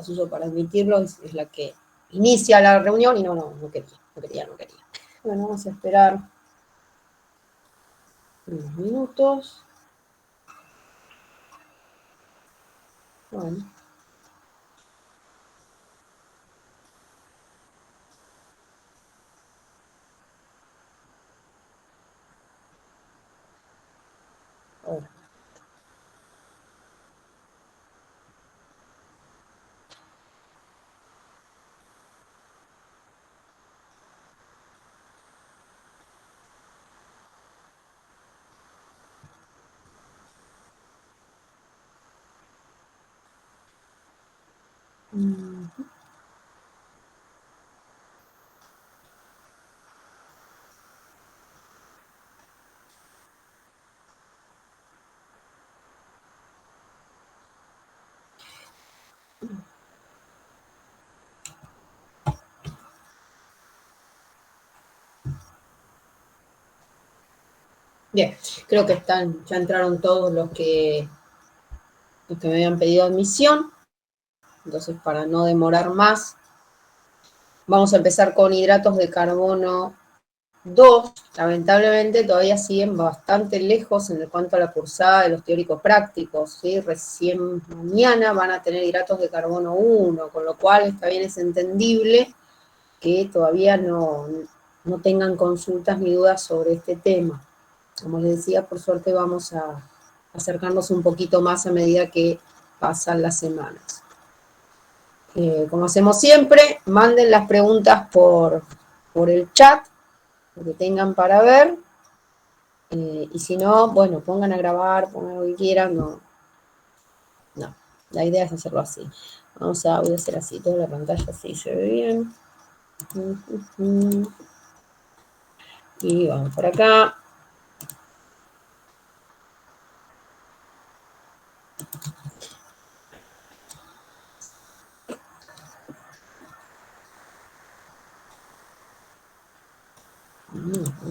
las uso para admitirlo, es la que inicia la reunión y no quería. Bueno, vamos a esperar unos minutos. Bueno. Ahora. Bien, creo que ya entraron todos los que me habían pedido admisión. Entonces, para no demorar más, vamos a empezar con hidratos de carbono 2. Lamentablemente todavía siguen bastante lejos en cuanto a la cursada de los teóricos prácticos, ¿sí? Recién mañana van a tener hidratos de carbono 1, con lo cual está bien, es entendible que todavía no tengan consultas ni dudas sobre este tema. Como les decía, por suerte vamos a acercarnos un poquito más a medida que pasan las semanas. Como hacemos siempre, manden las preguntas por el chat, lo que tengan para ver, y si no, bueno, pongan a grabar, pongan lo que quieran, no, la idea es hacerlo así. Voy a hacer así, toda la pantalla así se ve bien. Y vamos por acá.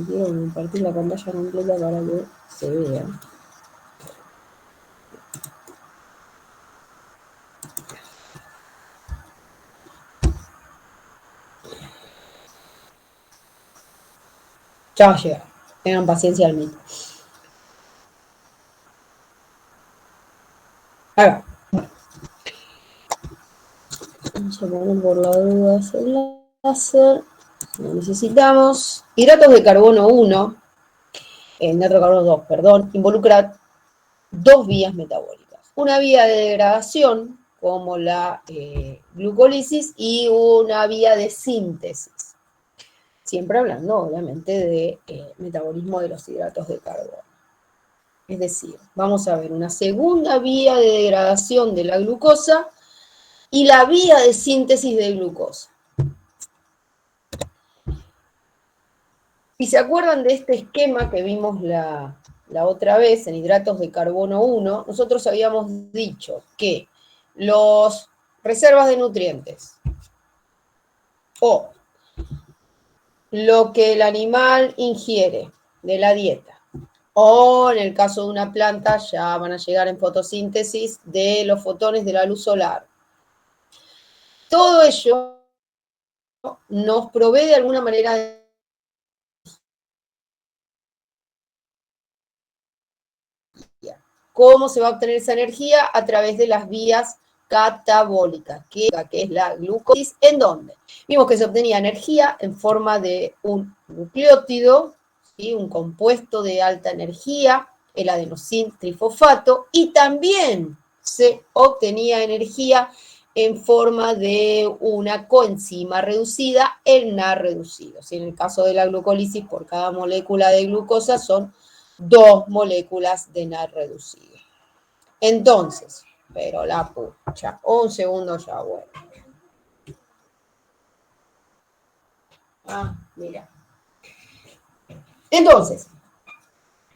Quiero compartir la pantalla completa para que se vea. Ya va a llegar. Tengan paciencia al mí. Ahí va. Vamos a poner por la duda el láser. Lo necesitamos. Hidratos de carbono 1, hidrato de carbono 2, perdón, involucra dos vías metabólicas. Una vía de degradación, como la glucólisis, y una vía de síntesis. Siempre hablando, obviamente, de metabolismo de los hidratos de carbono. Es decir, vamos a ver una segunda vía de degradación de la glucosa y la vía de síntesis de glucosa. Si se acuerdan de este esquema que vimos la otra vez en hidratos de carbono 1, nosotros habíamos dicho que las reservas de nutrientes o lo que el animal ingiere de la dieta, o en el caso de una planta ya van a llegar en fotosíntesis de los fotones de la luz solar. Todo ello nos provee de alguna manera de energía. ¿Cómo se va a obtener esa energía? A través de las vías catabólicas, que es la glucólisis. ¿En dónde? Vimos que se obtenía energía en forma de un nucleótido, ¿sí? Un compuesto de alta energía, el adenosín trifosfato, y también se obtenía energía en forma de una coenzima reducida, el NAD reducido. ¿Sí? En el caso de la glucólisis, por cada molécula de glucosa son 2 moléculas de NAD reducido. Entonces, pero la pucha, un segundo ya, bueno. Mira. Entonces,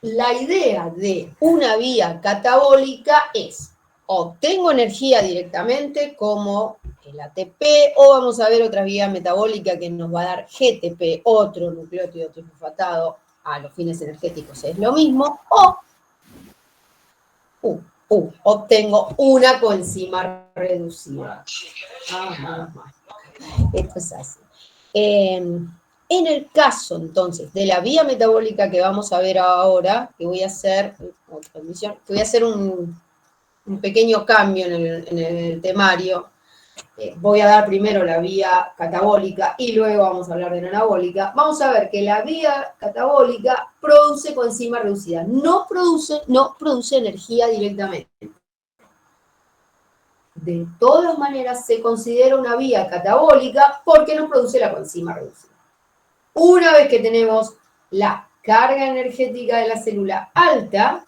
la idea de una vía catabólica es, obtengo energía directamente como el ATP, o vamos a ver otra vía metabólica que nos va a dar GTP, otro nucleótido trifosfatado, a los fines energéticos es lo mismo, o obtengo una coenzima reducida. menos mal. Esto es así. En el caso, entonces, de la vía metabólica que vamos a ver ahora, que voy a hacer, un pequeño cambio en el temario. Voy a dar primero la vía catabólica y luego vamos a hablar de la anabólica. Vamos a ver que la vía catabólica produce coenzima reducida, no produce energía directamente. De todas maneras, se considera una vía catabólica porque no produce la coenzima reducida. Una vez que tenemos la carga energética de la célula alta,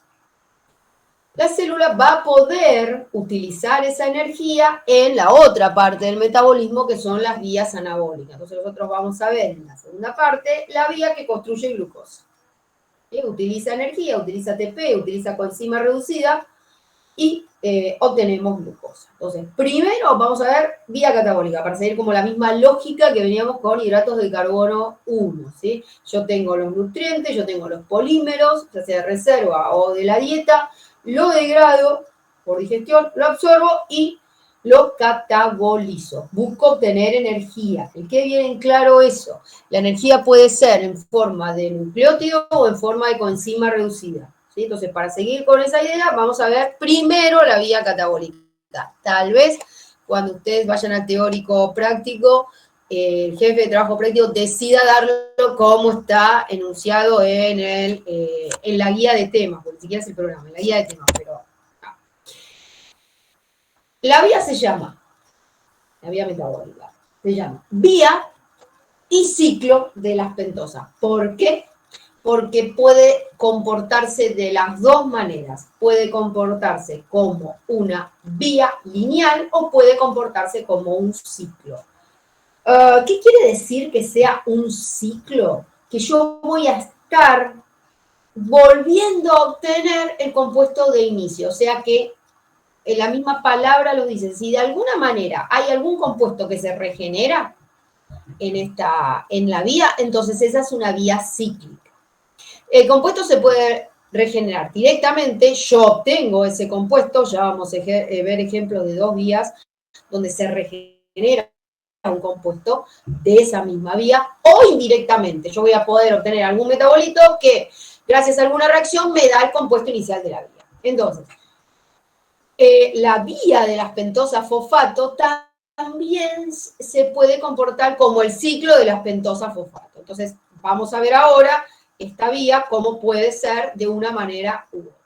la célula va a poder utilizar esa energía en la otra parte del metabolismo, que son las vías anabólicas. Entonces nosotros vamos a ver en la segunda parte la vía que construye glucosa. Utiliza energía, utiliza ATP, utiliza coenzima reducida y obtenemos glucosa. Entonces, primero vamos a ver vía catabólica, para seguir como la misma lógica que veníamos con hidratos de carbono 1, ¿sí? Yo tengo los nutrientes, yo tengo los polímeros, ya sea de reserva o de la dieta, lo degrado por digestión, lo absorbo y lo catabolizo. Busco obtener energía. ¿En qué viene claro eso? La energía puede ser en forma de nucleótido o en forma de coenzima reducida. ¿Sí? Entonces, para seguir con esa idea, vamos a ver primero la vía catabólica. Tal vez cuando ustedes vayan al teórico práctico, el jefe de trabajo práctico decida darlo como está enunciado en la guía de temas, porque ni siquiera es el programa, en la guía de temas, pero no. La vía la vía metabólica, se llama vía y ciclo de las pentosas. ¿Por qué? Porque puede comportarse de las dos maneras. Puede comportarse como una vía lineal o puede comportarse como un ciclo. ¿Qué quiere decir que sea un ciclo? Que yo voy a estar volviendo a obtener el compuesto de inicio. O sea que en la misma palabra lo dice. Si de alguna manera hay algún compuesto que se regenera en la vía, entonces esa es una vía cíclica. El compuesto se puede regenerar directamente, yo obtengo ese compuesto, ya vamos a ver ejemplos de dos vías donde se regenera un compuesto de esa misma vía, o indirectamente, yo voy a poder obtener algún metabolito que, gracias a alguna reacción, me da el compuesto inicial de la vía. Entonces, la vía de las pentosas fosfato también se puede comportar como el ciclo de las pentosas fosfato. Entonces, vamos a ver ahora esta vía cómo puede ser de una manera u otra.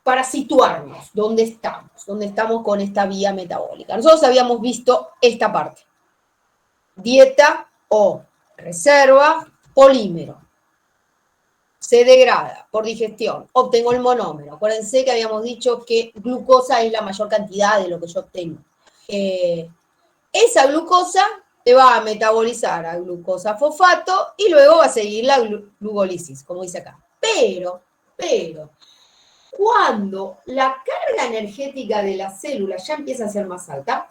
Para situarnos, ¿dónde estamos con esta vía metabólica? Nosotros habíamos visto esta parte. Dieta o reserva, polímero. Se degrada por digestión, obtengo el monómero. Acuérdense que habíamos dicho que glucosa es la mayor cantidad de lo que yo obtengo. Esa glucosa te va a metabolizar a glucosa fosfato y luego va a seguir la glugólisis, como dice acá. Pero, cuando la carga energética de la célula ya empieza a ser más alta,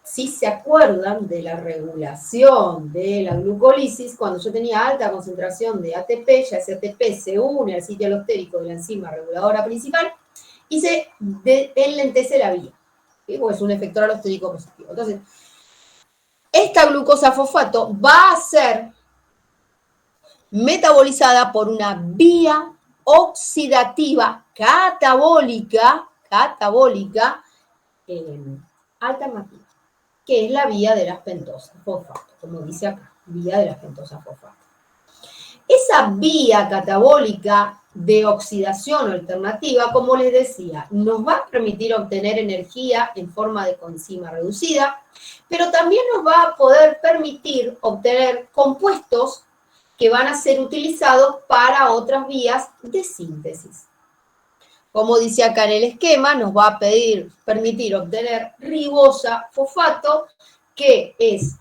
si se acuerdan de la regulación de la glucólisis, cuando yo tenía alta concentración de ATP, ya ese ATP se une al sitio alostérico de la enzima reguladora principal y se enlentece la vía, ¿sí? Porque es un efector alostérico positivo. Entonces, esta glucosa fosfato va a ser metabolizada por una vía oxidativa catabólica alternativa, que es la vía de las pentosas fosfato, como dice acá, vía de las pentosas fosfato. Esa vía catabólica de oxidación alternativa, como les decía, nos va a permitir obtener energía en forma de coenzima reducida, pero también nos va a poder permitir obtener compuestos que van a ser utilizados para otras vías de síntesis. Como dice acá en el esquema, nos va a permitir obtener ribosa fosfato, que es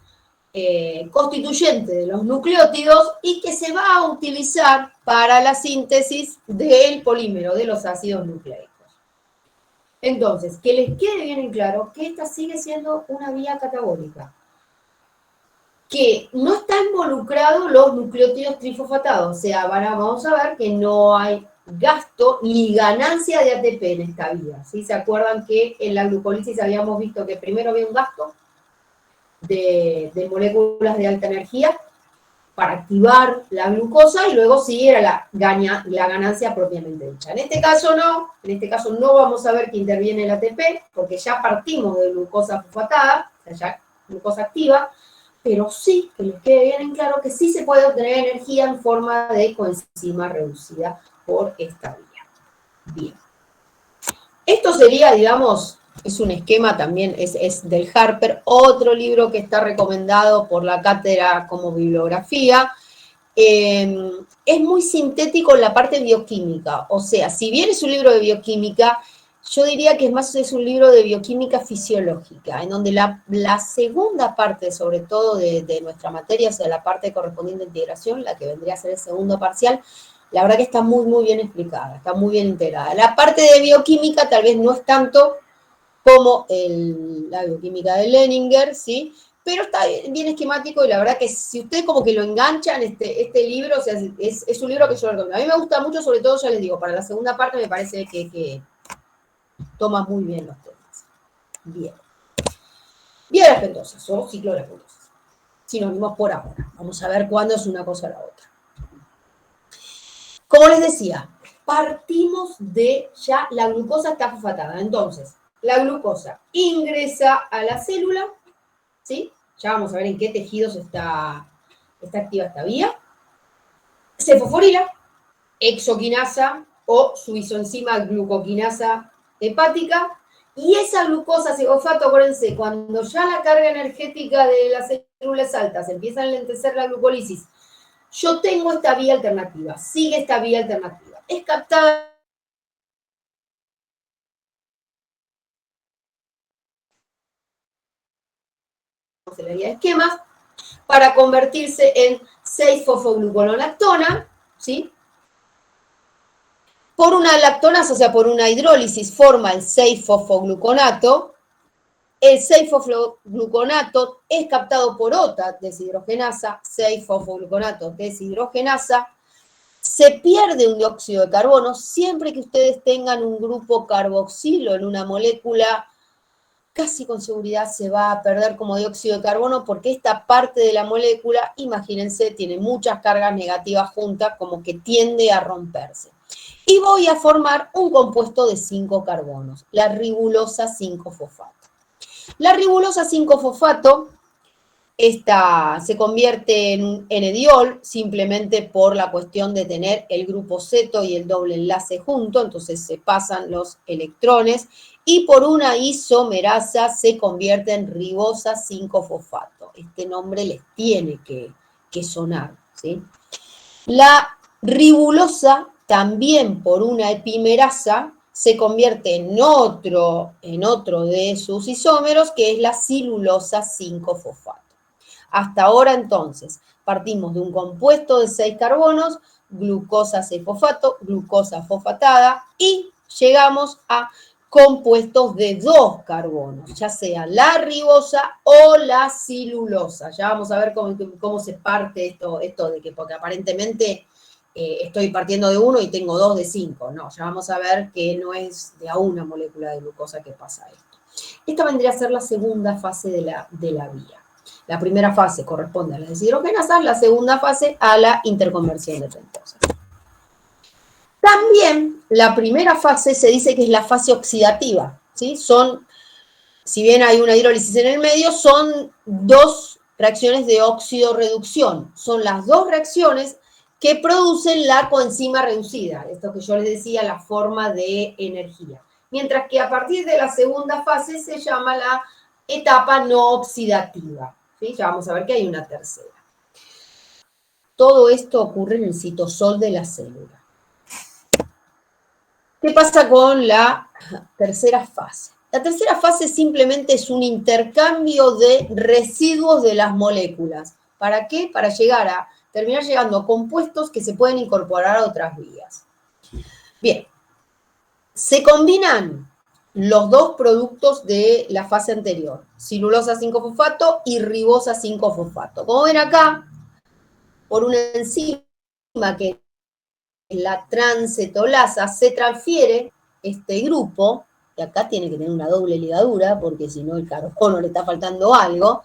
constituyente de los nucleótidos y que se va a utilizar para la síntesis del polímero de los ácidos nucleicos. Entonces, que les quede bien en claro que esta sigue siendo una vía catabólica, que no está involucrado los nucleótidos trifosfatados, o sea, vamos a ver que no hay gasto ni ganancia de ATP en esta vía. ¿Sí? ¿Se acuerdan que en la glucólisis habíamos visto que primero había un gasto de moléculas de alta energía para activar la glucosa y luego sí era la ganancia propiamente dicha. En este caso no vamos a ver que interviene el ATP, porque ya partimos de glucosa fosfatada, o sea, ya glucosa activa, pero sí, que les quede bien en claro que sí se puede obtener energía en forma de coenzima reducida por esta vía. Bien. Esto sería, digamos, es un esquema también, es del Harper, otro libro que está recomendado por la cátedra como bibliografía. Es muy sintético en la parte bioquímica, o sea, si bien es un libro de bioquímica, yo diría que es un libro de bioquímica fisiológica, en donde la segunda parte, sobre todo de nuestra materia, o sea, la parte correspondiente a integración, la que vendría a ser el segundo parcial, la verdad que está muy, muy bien explicada, está muy bien integrada. La parte de bioquímica tal vez no es tanto como la bioquímica de Leninger, ¿sí? Pero está bien esquemático y la verdad que si ustedes como que lo enganchan, este libro, o sea, es un libro que yo recomiendo. A mí me gusta mucho, sobre todo, ya les digo, para la segunda parte me parece que toma muy bien los temas. Bien. Vía de las pentosas, o ciclo de las pentosas. Sinónimos por ahora. Vamos a ver cuándo es una cosa o la otra. Como les decía, partimos de ya la glucosa está fosfatada. Entonces, la glucosa ingresa a la célula, ¿sí? Ya vamos a ver en qué tejidos está activa esta vía. Se fosforila, exoquinasa o su isoenzima glucoquinasa hepática, y esa glucosa se fosfato, acuérdense, cuando ya la carga energética de las células altas empieza a enlentecer la glucólisis, yo tengo esta vía alternativa, sigue esta vía alternativa. Es captada en la vía de esquemas para convertirse en 6-fosfogluconolactona, ¿sí? Por una lactonasa, o sea, por una hidrólisis, forma el 6-fosfogluconato. El 6-fosfogluconato es captado por otra deshidrogenasa, 6-fosfogluconato deshidrogenasa. Se pierde un dióxido de carbono siempre que ustedes tengan un grupo carboxilo en una molécula. Casi con seguridad se va a perder como dióxido de carbono porque esta parte de la molécula, imagínense, tiene muchas cargas negativas juntas, como que tiende a romperse. Y voy a formar un compuesto de 5 carbonos, la ribulosa 5-fosfato. La ribulosa 5-fosfato se convierte en un N-diol simplemente por la cuestión de tener el grupo ceto y el doble enlace junto, entonces se pasan los electrones y por una isomerasa se convierte en ribosa 5-fosfato. Este nombre les tiene que sonar, ¿sí? La ribulosa también por una epimerasa se convierte en otro de sus isómeros, que es la silulosa 5-fosfato. Hasta ahora, entonces, partimos de un compuesto de 6 carbonos, glucosa 6-fosfato, glucosa fosfatada, y llegamos a compuestos de 2 carbonos, ya sea la ribosa o la silulosa. Ya vamos a ver cómo se parte esto de que, porque aparentemente estoy partiendo de 1 y tengo 2 de 5. No, ya vamos a ver que no es de a una molécula de glucosa que pasa esto. Esta vendría a ser la segunda fase de la vía. La primera fase corresponde a las deshidrogenasas, la segunda fase a la interconversión de pentosas. También la primera fase se dice que es la fase oxidativa, ¿sí? Si bien hay una hidrólisis en el medio, son 2 reacciones de óxido-reducción. Son las 2 reacciones que producen la coenzima reducida, esto que yo les decía, la forma de energía. Mientras que a partir de la segunda fase se llama la etapa no oxidativa. ¿Sí? Ya vamos a ver que hay una tercera. Todo esto ocurre en el citosol de la célula. ¿Qué pasa con la tercera fase? La tercera fase simplemente es un intercambio de residuos de las moléculas. ¿Para qué? Para terminar llegando a compuestos que se pueden incorporar a otras vías. Bien, se combinan los 2 productos de la fase anterior, silulosa 5-fosfato y ribosa 5-fosfato. Como ven acá, por una enzima que la transcetolasa, se transfiere este grupo, que acá tiene que tener una doble ligadura, porque si no el carbono le está faltando algo,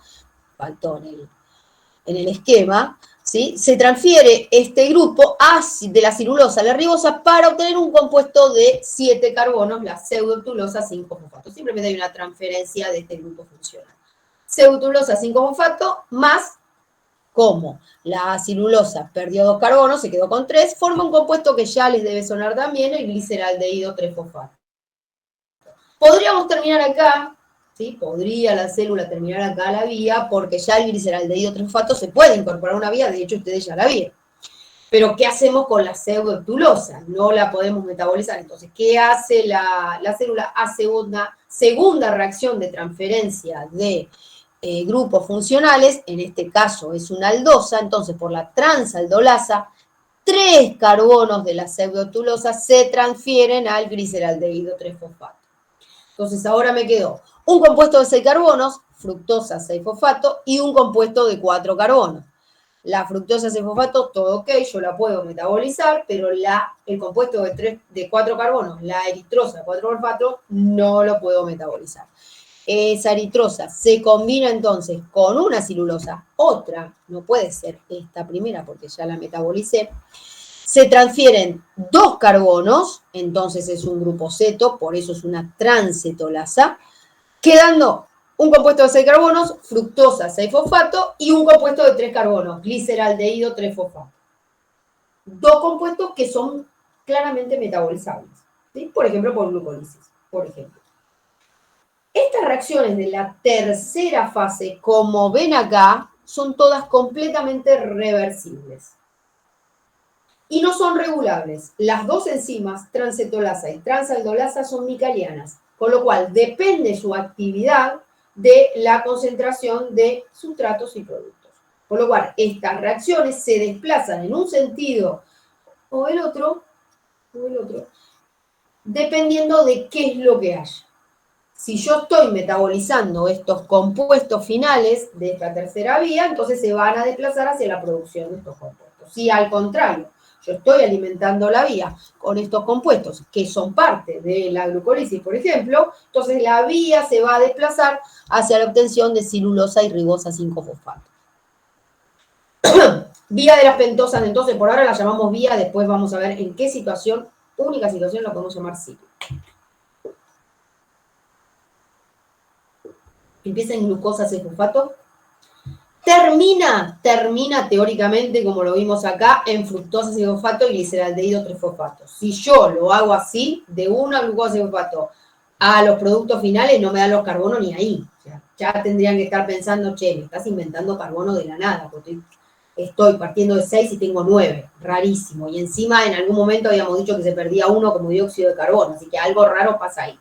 faltó en el esquema, ¿sí? Se transfiere este grupo de la celulosa a la ribosa para obtener un compuesto de 7 carbonos, la pseudotulosa 5-fosfato. Simplemente hay una transferencia de este grupo funcional. Pseudotulosa 5-fosfato más, como la celulosa perdió 2 carbonos, se quedó con 3, forma un compuesto que ya les debe sonar también, el gliceraldehído 3-fosfato. Podríamos terminar acá, ¿sí? Podría la célula terminar acá la vía, porque ya el gliceraldehído 3-fosfato se puede incorporar a una vía, de hecho ustedes ya la vieron. Pero ¿qué hacemos con la pseudotulosa? No la podemos metabolizar. Entonces, ¿qué hace la célula? Hace una segunda reacción de transferencia de grupos funcionales, en este caso es una aldosa, entonces por la transaldolasa, 3 carbonos de la pseudotulosa se transfieren al gliceraldehído 3-fosfato. Entonces ahora me quedó un compuesto de 6 carbonos, fructosa 6-fosfato, y un compuesto de 4 carbonos. La fructosa 6-fosfato, todo ok, yo la puedo metabolizar, pero el compuesto de 4 carbonos, la eritrosa 4-fosfato, no lo puedo metabolizar. Esa eritrosa se combina entonces con una celulosa, otra, no puede ser esta primera porque ya la metabolicé, se transfieren 2 carbonos, entonces es un grupo ceto, por eso es una transcetolasa, quedando un compuesto de 6 carbonos, fructosa 6-fosfato, y un compuesto de 3 carbonos, gliceraldehído 3-fosfato. 2 compuestos que son claramente metabolizables, ¿sí? Por ejemplo, por glucólisis, por ejemplo. Estas reacciones de la tercera fase, como ven acá, son todas completamente reversibles. Y no son regulables. Las dos enzimas, transcetolasa y transaldolasa, son micalianas, con lo cual depende su actividad de la concentración de sustratos y productos. Con lo cual, estas reacciones se desplazan en un sentido o el otro, dependiendo de qué es lo que haya. Si yo estoy metabolizando estos compuestos finales de esta tercera vía, entonces se van a desplazar hacia la producción de estos compuestos. Si al contrario, yo estoy alimentando la vía con estos compuestos que son parte de la glucólisis, por ejemplo, entonces la vía se va a desplazar hacia la obtención de celulosa y ribosa 5-fosfato. Vía de las pentosas, entonces por ahora la llamamos vía, después vamos a ver en qué situación, única situación, la podemos llamar ciclo. Empieza en glucosa 6-fosfato, termina teóricamente, como lo vimos acá, en fructosa 6-fosfato y gliceraldehído 3-fosfato. Si yo lo hago así, de una glucosa 6-fosfato a los productos finales, no me dan los carbonos ni ahí. O sea, ya tendrían que estar pensando, che, me estás inventando carbono de la nada, porque estoy partiendo de 6 y tengo 9, rarísimo. Y encima en algún momento habíamos dicho que se perdía 1 como dióxido de carbono, así que algo raro pasa ahí.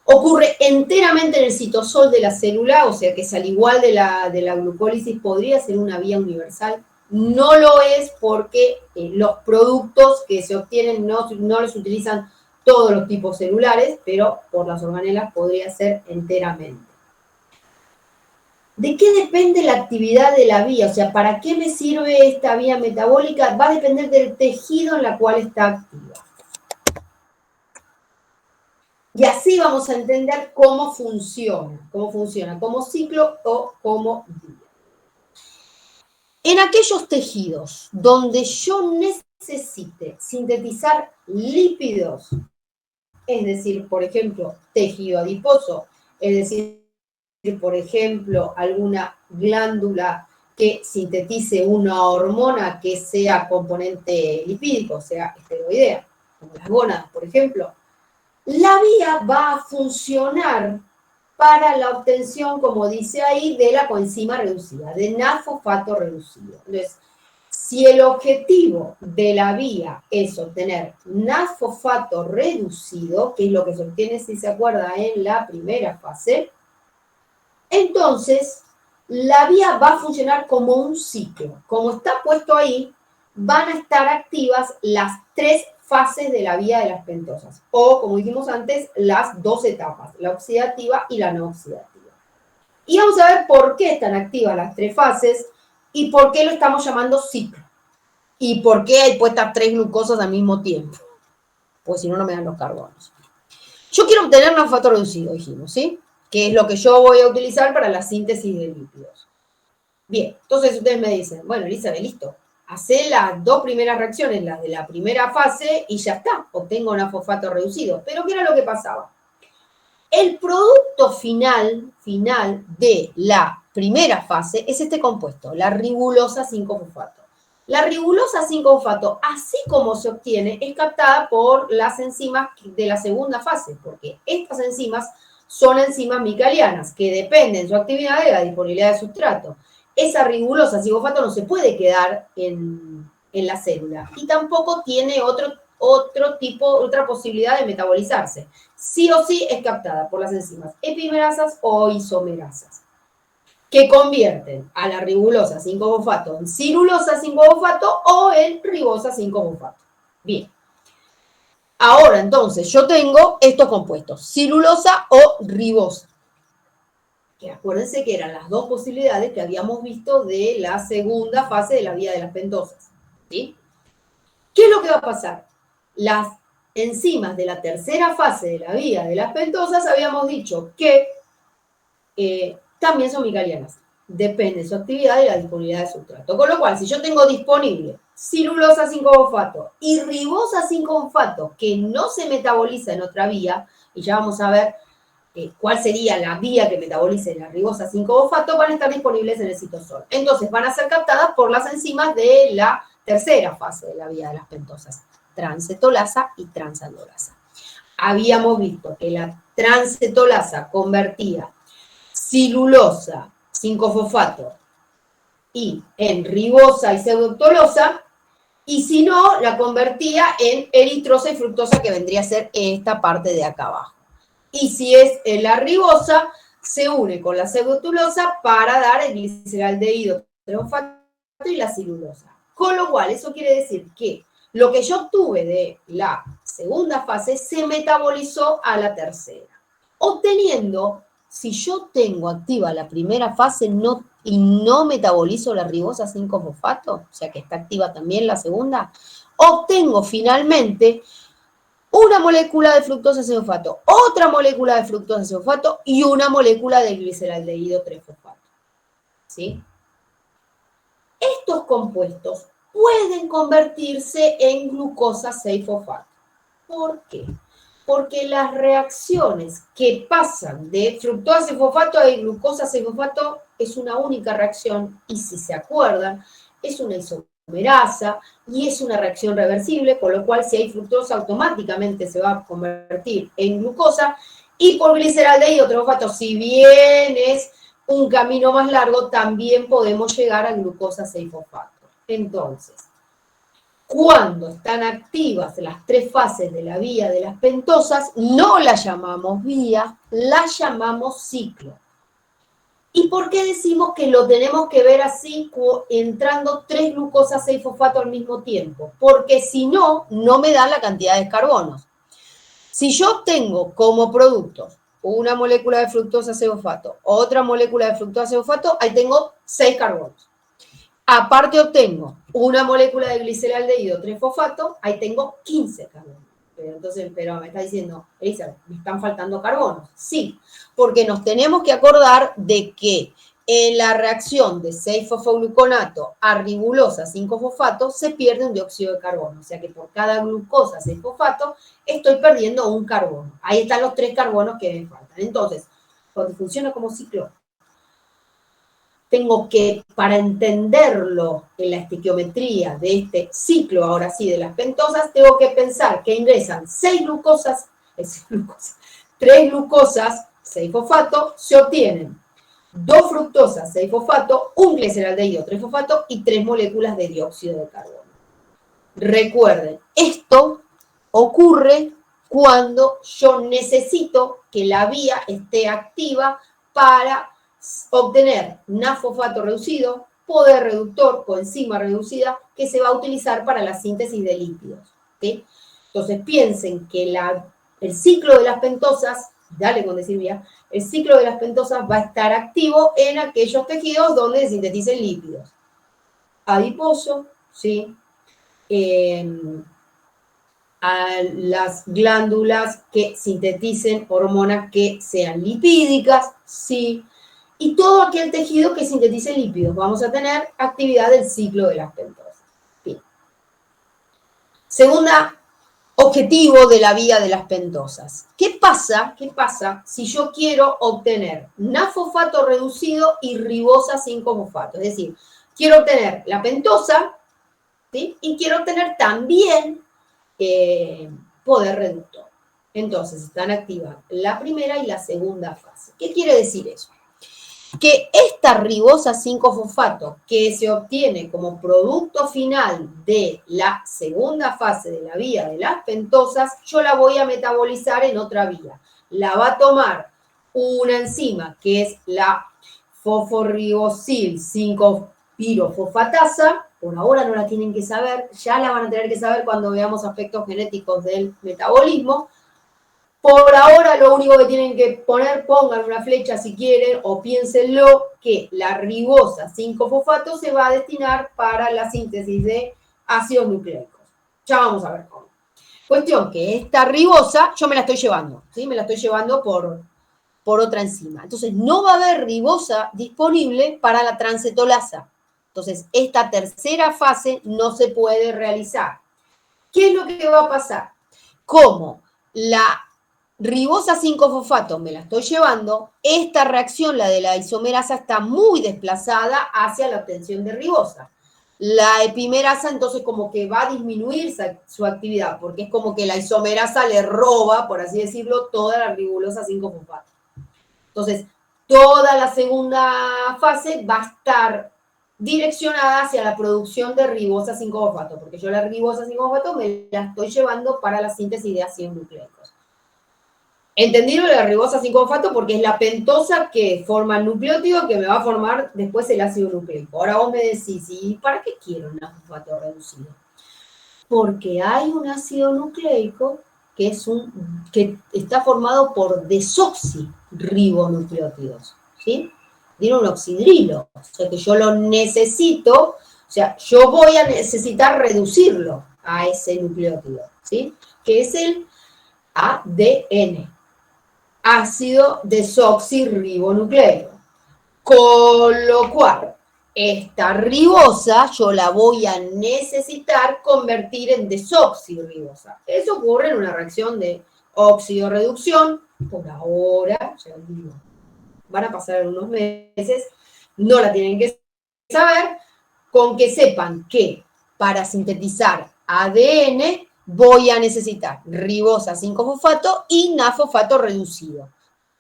Ocurre enteramente en el citosol de la célula, o sea que es al igual de la glucólisis, podría ser una vía universal. No lo es porque los productos que se obtienen no los utilizan todos los tipos celulares, pero por las organelas podría ser enteramente. ¿De qué depende la actividad de la vía? O sea, ¿para qué me sirve esta vía metabólica? Va a depender del tejido en la cual está activa. Y así vamos a entender cómo funciona, como ciclo o como vía. En aquellos tejidos donde yo necesite sintetizar lípidos, es decir, por ejemplo, tejido adiposo, es decir, por ejemplo, alguna glándula que sintetice una hormona que sea componente lipídico, sea esteroidea, como las gónadas, por ejemplo, la vía va a funcionar para la obtención, como dice ahí, de la coenzima reducida, de NAD-fosfato reducido. Entonces, si el objetivo de la vía es obtener NAD-fosfato reducido, que es lo que se obtiene, si se acuerda, en la primera fase, entonces la vía va a funcionar como un ciclo. Como está puesto ahí, van a estar activas las 3 fases de la vía de las pentosas, o como dijimos antes, las 2 etapas, la oxidativa y la no oxidativa. Y vamos a ver por qué están activas las 3 fases y por qué lo estamos llamando ciclo. ¿Y por qué hay puestas 3 glucosas al mismo tiempo? Pues si no, no me dan los carbonos. Yo quiero obtener un fosfato reducido, dijimos, ¿sí? Que es lo que yo voy a utilizar para la síntesis de lípidos. Bien, entonces ustedes me dicen, bueno, Elizabeth, listo. Hacé las 2 primeras reacciones, las de la primera fase, y ya está, obtengo un fosfato reducido. Pero ¿qué era lo que pasaba? El producto final de la primera fase es este compuesto, la ribulosa 5-fosfato. La ribulosa 5-fosfato, así como se obtiene, es captada por las enzimas de la segunda fase, porque estas enzimas son enzimas micalianas que dependen su actividad de la disponibilidad de sustrato. Esa ribulosa 5-fosfato no se puede quedar en la célula y tampoco tiene otra posibilidad de metabolizarse. Sí o sí es captada por las enzimas epimerasas o isomerasas, que convierten a la ribulosa 5-fosfato en cirulosa 5-fosfato o en ribosa 5-fosfato. Bien. Ahora, entonces, yo tengo estos compuestos, cirulosa o ribosa. Que acuérdense que eran las 2 posibilidades que habíamos visto de la segunda fase de la vía de las pentosas. ¿Sí? ¿Qué es lo que va a pasar? Las enzimas de la tercera fase de la vía de las pentosas habíamos dicho que también son micalianas. Depende de su actividad y la disponibilidad de sustrato. Con lo cual, si yo tengo disponible cirulosa 5-fosfato y ribosa 5-fosfato que no se metaboliza en otra vía, y ya vamos a ver cuál sería la vía que metabolice la ribosa 5-fosfato, van a estar disponibles en el citosol. Entonces, van a ser captadas por las enzimas de la tercera fase de la vía de las pentosas, transcetolasa y transandolasa. Habíamos visto que la transcetolasa convertía cirulosa 5-fosfato y en ribosa y pseudoctolosa, y si no, la convertía en eritrosa y fructosa, que vendría a ser esta parte de acá abajo. Y si es la ribosa, se une con la pseudoctulosa para dar el gliceraldehído 3-fosfato y la cirulosa. Con lo cual, eso quiere decir que lo que yo obtuve de la segunda fase se metabolizó a la tercera, obteniendo, si yo tengo activa la primera fase y no metabolizo la ribosa 5-fosfato, o sea que está activa también la segunda, obtengo finalmente una molécula de fructosa 6-fosfato, otra molécula de fructosa 6-fosfato y una molécula de gliceraldehído 3-fosfato. ¿Sí? Estos compuestos pueden convertirse en glucosa 6-fosfato. ¿Por qué? Porque las reacciones que pasan de fructosa 6-fosfato a glucosa 6-fosfato es una única reacción y, si se acuerdan, es una isomerasa y es una reacción reversible, con lo cual si hay fructosa automáticamente se va a convertir en glucosa, y por gliceraldehído 3-fosfato, si bien es un camino más largo, también podemos llegar a glucosa 6-fosfato. Entonces, cuando están activas las 3 fases de la vía de las pentosas, no la llamamos vía, la llamamos ciclo. ¿Y por qué decimos que lo tenemos que ver así, entrando 3 glucosas 6-fosfato al mismo tiempo? Porque si no, no me dan la cantidad de carbonos. Si yo obtengo como productos una molécula de fructosa 6-fosfato, otra molécula de fructosa 6-fosfato, ahí tengo 6 carbonos. Aparte obtengo una molécula de gliceraldehído 3-fosfato, ahí tengo 15 carbonos. Pero me está diciendo, Elizabeth, me están faltando carbonos. Sí, porque nos tenemos que acordar de que en la reacción de 6-fosfogluconato a ribulosa 5-fosfato se pierde un dióxido de carbono. O sea que por cada glucosa 6-fosfato estoy perdiendo un carbono. Ahí están los 3 carbonos que me faltan. Entonces, cuando funciona como ciclo, tengo que, para entenderlo en la estequiometría de este ciclo, ahora sí, de las pentosas, tengo que pensar que ingresan 3 glucosas, 6-fosfato, se obtienen 2 fructosas 6-fosfato, un gliceraldehído 3-fosfato y 3 moléculas de dióxido de carbono. Recuerden, esto ocurre cuando yo necesito que la vía esté activa para obtener NAF-fosfato reducido, poder reductor, coenzima reducida, que se va a utilizar para la síntesis de lípidos. ¿Sí? Entonces piensen que el ciclo de las pentosas, dale con decir vía, el ciclo de las pentosas va a estar activo en aquellos tejidos donde se sinteticen lípidos. Adiposo, ¿sí? a las glándulas que sinteticen hormonas que sean lipídicas, sí, y todo aquel tejido que sintetice lípidos. Vamos a tener actividad del ciclo de las pentosas. Bien. Segunda objetivo de la vía de las pentosas. ¿Qué pasa si yo quiero obtener nafosfato reducido y ribosa 5-fosfato? Es decir, quiero obtener la pentosa, ¿sí? Y quiero obtener también poder reductor. Entonces, están activas la primera y la segunda fase. ¿Qué quiere decir eso? Que esta ribosa 5-fosfato que se obtiene como producto final de la segunda fase de la vía de las pentosas, yo la voy a metabolizar en otra vía. La va a tomar una enzima que es la fosforibosil 5-pirofosfatasa. Por ahora no la tienen que saber, ya la van a tener que saber cuando veamos aspectos genéticos del metabolismo. Por ahora lo único que tienen que poner, pongan una flecha si quieren o piénsenlo, que la ribosa 5-fosfato se va a destinar para la síntesis de ácidos nucleicos. Ya vamos a ver cómo. Cuestión que esta ribosa yo me la estoy llevando, ¿sí? Me la estoy llevando por otra enzima. Entonces no va a haber ribosa disponible para la transcetolasa. Entonces esta tercera fase no se puede realizar. ¿Qué es lo que va a pasar? Como la ribosa 5-fosfato me la estoy llevando, esta reacción, la de la isomerasa, está muy desplazada hacia la obtención de ribosa. La epimerasa entonces como que va a disminuir su actividad, porque es como que la isomerasa le roba, por así decirlo, toda la ribulosa 5-fosfato. Entonces, toda la segunda fase va a estar direccionada hacia la producción de ribosa 5-fosfato, porque yo la ribosa 5-fosfato me la estoy llevando para la síntesis de ácidos nucleicos. ¿Entendido la ribosa 5-fosfato? Porque es la pentosa que forma el nucleótido que me va a formar después el ácido nucleico. Ahora vos me decís, ¿y para qué quiero un fosfato reducido? Porque hay un ácido nucleico que está formado por desoxirribonucleótidos, ¿sí? Tiene un oxidrilo, o sea que yo lo necesito, o sea, yo voy a necesitar reducirlo a ese nucleótido, ¿sí? Que es el ADN, ácido desoxirribonucleico. Con lo cual, esta ribosa yo la voy a necesitar convertir en desoxirribosa. Eso ocurre en una reacción de óxido-reducción. Por ahora, ya digo, van a pasar unos meses, no la tienen que saber, con que sepan que para sintetizar ADN voy a necesitar ribosa 5-fosfato y nafosfato reducido.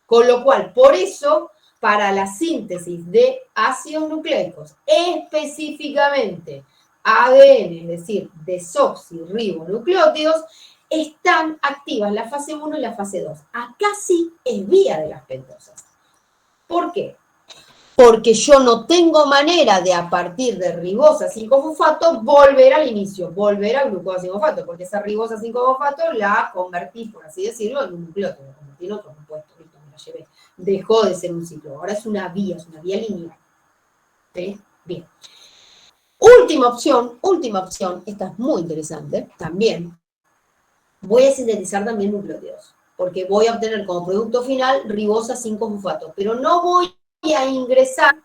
Con lo cual, por eso, para la síntesis de ácidos nucleicos, específicamente ADN, es decir, desoxirribonucleótidos, están activas la fase 1 y la fase 2. Acá sí es vía de las pentosas. ¿Por qué? Porque yo no tengo manera de, a partir de ribosa 5-fosfato, volver al inicio, volver a glucosa 5-fosfato, porque esa ribosa 5-fosfato la convertí, por así decirlo, en un nucleótido, la convertí en otro compuesto, me la llevé. Dejó de ser un ciclo, ahora es una vía lineal. ¿Sí? Bien. Última opción, esta es muy interesante, también. Voy a sintetizar también nucleótidos, porque voy a obtener como producto final ribosa 5-fosfato, pero no voy a ingresar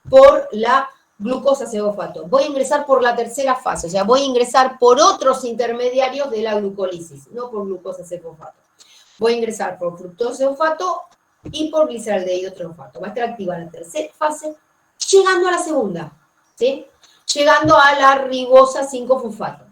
por la glucosa 6-fosfato, voy a ingresar por la tercera fase, o sea, voy a ingresar por otros intermediarios de la glucólisis, no por glucosa 6-fosfato. Voy a ingresar por fructosa 6-fosfato y por gliceraldehído 3-fosfato. Va a estar activa la tercera fase, llegando a la segunda, ¿sí? Llegando a la ribosa 5-fosfato.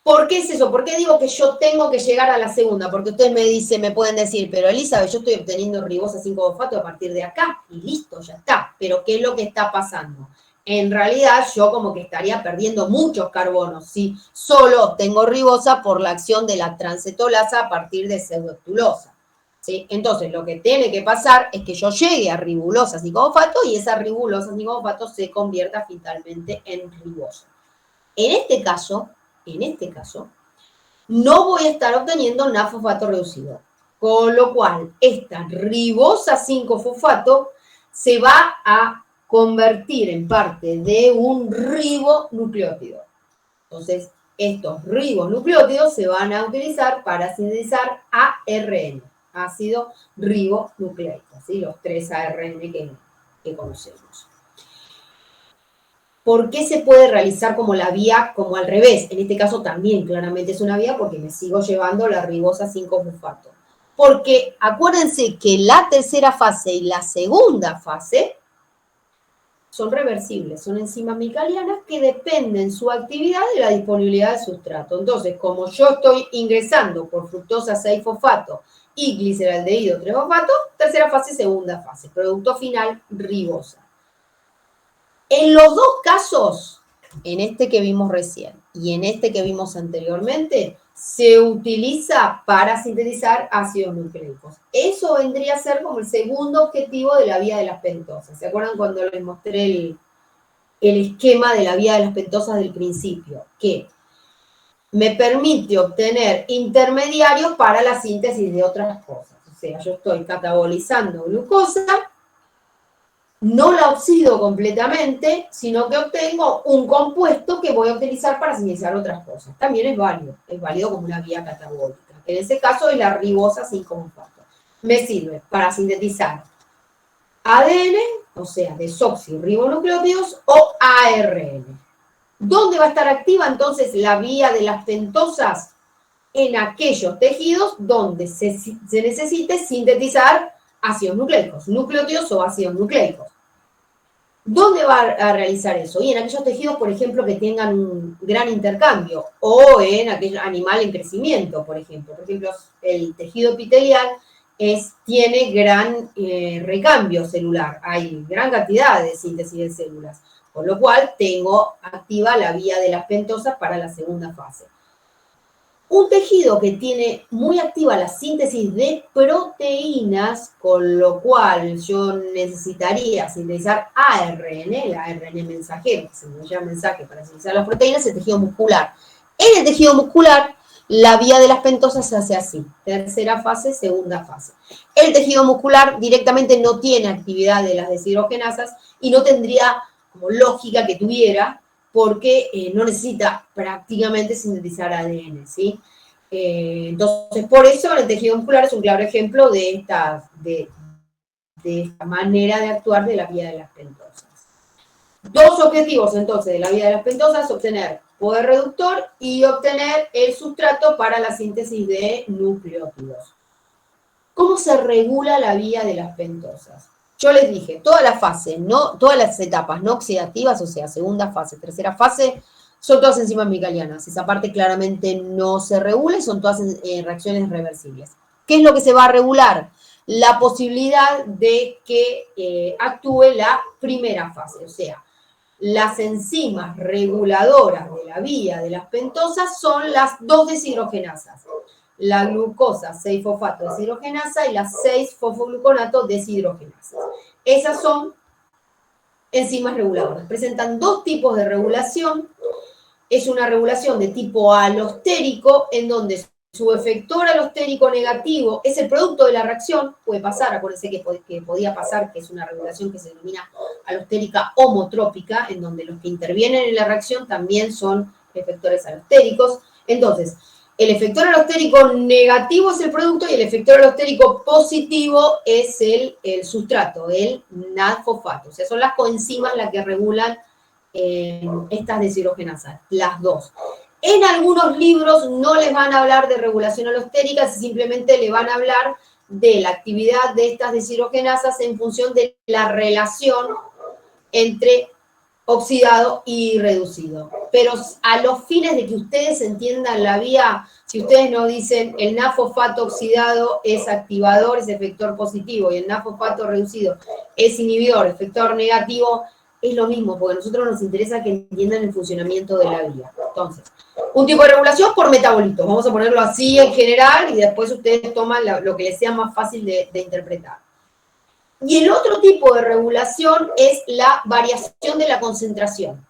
¿Por qué es eso? ¿Por qué digo que yo tengo que llegar a la segunda? Porque ustedes me pueden decir, pero Elizabeth, yo estoy obteniendo ribosa 5-fosfato a partir de acá, y listo, ya está. Pero ¿qué es lo que está pasando? En realidad, yo como que estaría perdiendo muchos carbonos si solo obtengo ribosa por la acción de la transcetolasa a partir de pseudoactulosa, ¿sí? Entonces, lo que tiene que pasar es que yo llegue a ribulosa 5-fosfato y esa ribulosa 5-fosfato se convierta finalmente en ribosa. En este caso, no voy a estar obteniendo nafosfato reducido. Con lo cual, esta ribosa 5-fosfato se va a convertir en parte de un ribonucleótido. Entonces, estos ribonucleótidos se van a utilizar para sintetizar ARN, ácido ribonucleico, ¿sí? Los 3 ARN que conocemos. ¿Por qué se puede realizar como la vía, como al revés? En este caso también claramente es una vía porque me sigo llevando la ribosa 5-fosfato. Porque acuérdense que la tercera fase y la segunda fase son reversibles, son enzimas micalianas que dependen su actividad de la disponibilidad del sustrato. Entonces, como yo estoy ingresando por fructosa 6-fosfato y gliceraldehído 3-fosfato, tercera fase, segunda fase, producto final, ribosa. En los dos casos, en este que vimos recién y en este que vimos anteriormente, se utiliza para sintetizar ácidos nucleicos. Eso vendría a ser como el segundo objetivo de la vía de las pentosas. ¿Se acuerdan cuando les mostré el esquema de la vía de las pentosas del principio? Que me permite obtener intermediarios para la síntesis de otras cosas. O sea, yo estoy catabolizando glucosa, no la oxido completamente, sino que obtengo un compuesto que voy a utilizar para sintetizar otras cosas. También es válido como una vía catabólica. En ese caso es la ribosa 5-fosfato. Me sirve para sintetizar ADN, o sea, desoxirribonucleótidos, o ARN. ¿Dónde va a estar activa entonces la vía de las pentosas? En aquellos tejidos donde se necesite sintetizar ácidos nucleicos, nucleótidos o ácidos nucleicos. ¿Dónde va a realizar eso? Y en aquellos tejidos, por ejemplo, que tengan un gran intercambio, o en aquel animal en crecimiento, por ejemplo. Por ejemplo, el tejido epitelial tiene gran recambio celular, hay gran cantidad de síntesis de células, con lo cual tengo activa la vía de las pentosas para la segunda fase. Un tejido que tiene muy activa la síntesis de proteínas, con lo cual yo necesitaría sintetizar ARN, el ARN mensajero, que se me llama mensaje para sintetizar las proteínas, el tejido muscular. En el tejido muscular, la vía de las pentosas se hace así, tercera fase, segunda fase. El tejido muscular directamente no tiene actividad de las deshidrogenasas y no tendría como lógica que tuviera, porque no necesita prácticamente sintetizar ADN, ¿sí? Entonces, por eso el tejido muscular es un claro ejemplo de esta manera de actuar de la vía de las pentosas. Dos objetivos, entonces, de la vía de las pentosas: obtener poder reductor y obtener el sustrato para la síntesis de nucleótidos. ¿Cómo se regula la vía de las pentosas? Yo les dije, todas las etapas no oxidativas, o sea, segunda fase, tercera fase, son todas enzimas micalianas. Esa parte claramente no se regula y son todas reacciones reversibles. ¿Qué es lo que se va a regular? La posibilidad de que actúe la primera fase, o sea, las enzimas reguladoras de la vía de las pentosas son las dos deshidrogenasas. La glucosa 6-fosfato deshidrogenasa y la 6-fosfogluconato deshidrogenasa. Esas son enzimas reguladoras. Presentan dos tipos de regulación. Es una regulación de tipo alostérico, en donde su efector alostérico negativo es el producto de la reacción. Puede pasar, acuérdense que podía pasar, que es una regulación que se denomina alostérica homotrópica, en donde los que intervienen en la reacción también son efectores alostéricos. Entonces, el efector alostérico negativo es el producto y el efector alostérico positivo es el sustrato, el NAD-fosfato. O sea, son las coenzimas las que regulan estas deshidrogenasas, las dos. En algunos libros no les van a hablar de regulación alostérica, simplemente le van a hablar de la actividad de estas deshidrogenasas en función de la relación entre oxidado y reducido. Pero a los fines de que ustedes entiendan la vía, si ustedes nos dicen el NAD-fosfato oxidado es activador, es efector positivo, y el NAD-fosfato reducido es inhibidor, efector negativo, es lo mismo, porque a nosotros nos interesa que entiendan el funcionamiento de la vía. Entonces, un tipo de regulación por metabolitos, vamos a ponerlo así en general, y después ustedes toman lo que les sea más fácil de interpretar. Y el otro tipo de regulación es la variación de la concentración,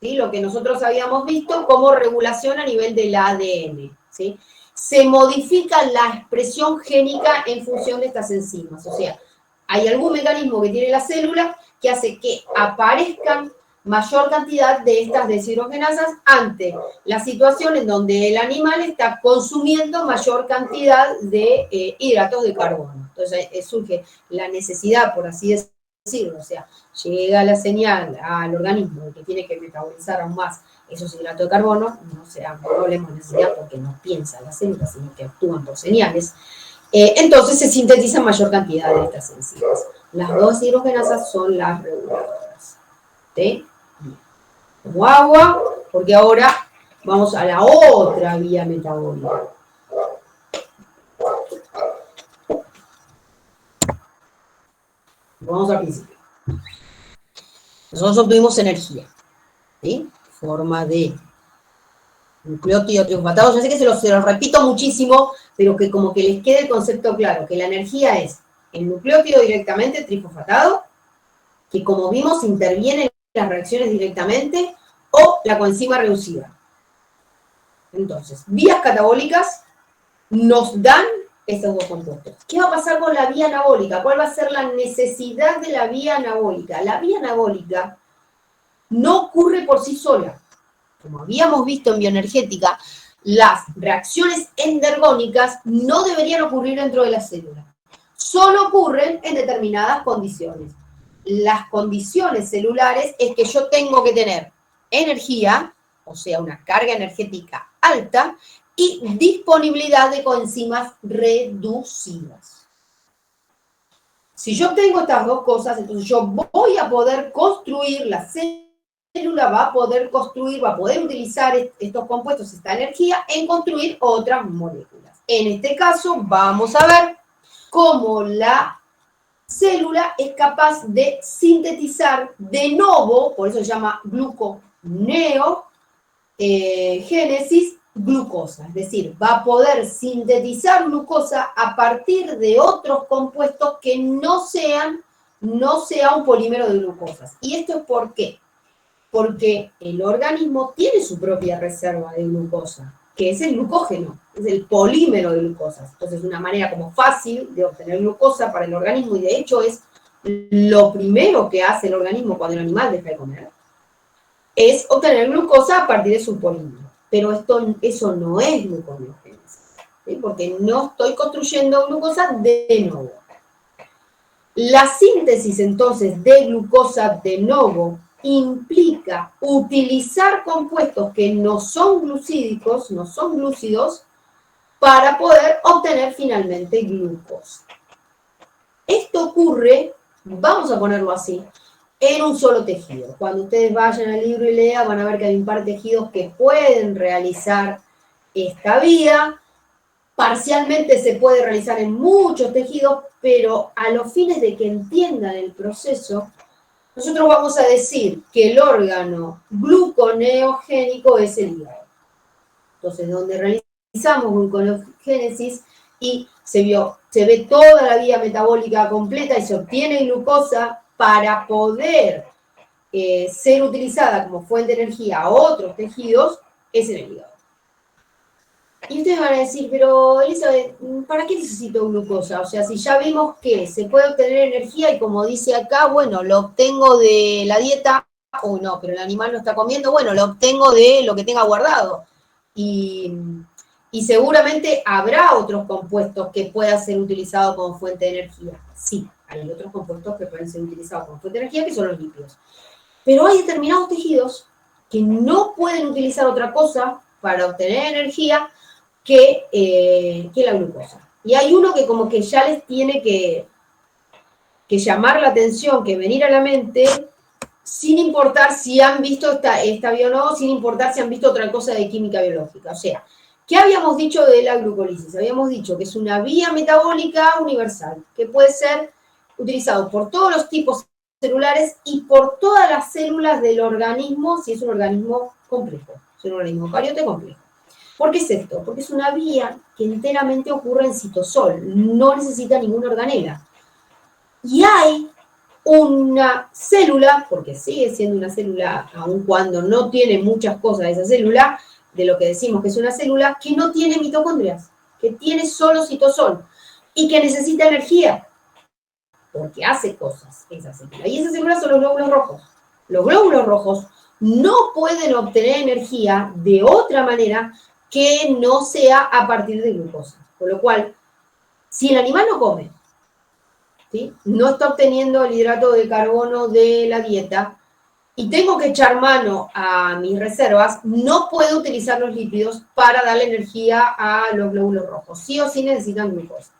¿sí? Lo que nosotros habíamos visto como regulación a nivel del ADN, ¿sí? Se modifica la expresión génica en función de estas enzimas, o sea, hay algún mecanismo que tiene la célula que hace que aparezcan mayor cantidad de estas deshidrogenasas ante la situación en donde el animal está consumiendo mayor cantidad de hidratos de carbono. Entonces surge la necesidad, por así decirlo, o sea, llega la señal al organismo de que tiene que metabolizar aún más esos hidratos de carbono, no será problema de necesidad porque no piensan las células, sino que actúan por señales. Entonces se sintetiza mayor cantidad de estas enzimas. Las dos hidrogenasas son las reguladoras. ¿Sí? Como agua, porque ahora vamos a la otra vía metabólica. Vamos al principio. Nosotros obtuvimos energía, ¿sí? Forma de nucleótido trifosfatado. Yo sé que se los repito muchísimo, pero que como que les quede el concepto claro, que la energía es el nucleótido directamente trifosfatado, que como vimos interviene en las reacciones directamente, o la coenzima reducida. Entonces, vías catabólicas nos dan estos dos compuestos. ¿Qué va a pasar con la vía anabólica? ¿Cuál va a ser la necesidad de la vía anabólica? La vía anabólica no ocurre por sí sola. Como habíamos visto en bioenergética, las reacciones endergónicas no deberían ocurrir dentro de la célula. Solo ocurren en determinadas condiciones. Las condiciones celulares es que yo tengo que tener energía, o sea, una carga energética alta, y disponibilidad de coenzimas reducidas. Si yo tengo estas dos cosas, entonces yo voy a poder construir la célula, va a poder utilizar estos compuestos, esta energía, en construir otras moléculas. En este caso, vamos a ver cómo la célula es capaz de sintetizar de novo, por eso se llama gluconeogénesis, glucosa, es decir, va a poder sintetizar glucosa a partir de otros compuestos que no sea un polímero de glucosas. ¿Y esto es por qué? Porque el organismo tiene su propia reserva de glucosa, que es el glucógeno, es el polímero de glucosas. Entonces, una manera como fácil de obtener glucosa para el organismo, y de hecho es lo primero que hace el organismo cuando el animal deja de comer, es obtener glucosa a partir de su polímero. Pero eso no es gluconeogénesis, ¿sí? Porque no estoy construyendo glucosa de nuevo. La síntesis, entonces, de glucosa de nuevo implica utilizar compuestos que no son glucídicos, no son glúcidos, para poder obtener finalmente glucosa. Esto ocurre, vamos a ponerlo así, en un solo tejido. Cuando ustedes vayan al libro y lean, van a ver que hay un par de tejidos que pueden realizar esta vía. Parcialmente se puede realizar en muchos tejidos, pero a los fines de que entiendan el proceso, nosotros vamos a decir que el órgano gluconeogénico es el hígado. Entonces, donde realizamos gluconeogénesis y se ve toda la vía metabólica completa y se obtiene glucosa para poder ser utilizada como fuente de energía a otros tejidos, es en el hígado. Y ustedes van a decir, pero Elizabeth, ¿para qué necesito glucosa? O sea, si ya vimos que se puede obtener energía y como dice acá, bueno, lo obtengo de la dieta, o no, pero el animal no está comiendo, bueno, lo obtengo de lo que tenga guardado. Y seguramente habrá otros compuestos que puedan ser utilizados como fuente de energía. Sí, hay otros compuestos que pueden ser utilizados como fuente de energía, que son los lípidos. Pero hay determinados tejidos que no pueden utilizar otra cosa para obtener energía que la glucosa. Y hay uno que como que ya les tiene que llamar la atención, que venir a la mente, sin importar si han visto esta vía o no, sin importar si han visto otra cosa de química biológica. O sea, ¿qué habíamos dicho de la glucólisis? Habíamos dicho que es una vía metabólica universal, que puede ser utilizado por todos los tipos celulares y por todas las células del organismo, si es un organismo complejo, si es un organismo eucariote complejo. ¿Por qué es esto? Porque es una vía que enteramente ocurre en citosol, no necesita ninguna organela. Y hay una célula, porque sigue siendo una célula, aun cuando no tiene muchas cosas esa célula, de lo que decimos que es una célula, que no tiene mitocondrias, que tiene solo citosol, y que necesita energía, porque hace cosas esa célula. Y esas células son los glóbulos rojos. Los glóbulos rojos no pueden obtener energía de otra manera que no sea a partir de glucosa. Con lo cual, si el animal no come, ¿sí?, no está obteniendo el hidrato de carbono de la dieta, y tengo que echar mano a mis reservas, no puedo utilizar los lípidos para darle energía a los glóbulos rojos. Sí o sí necesitan glucosa.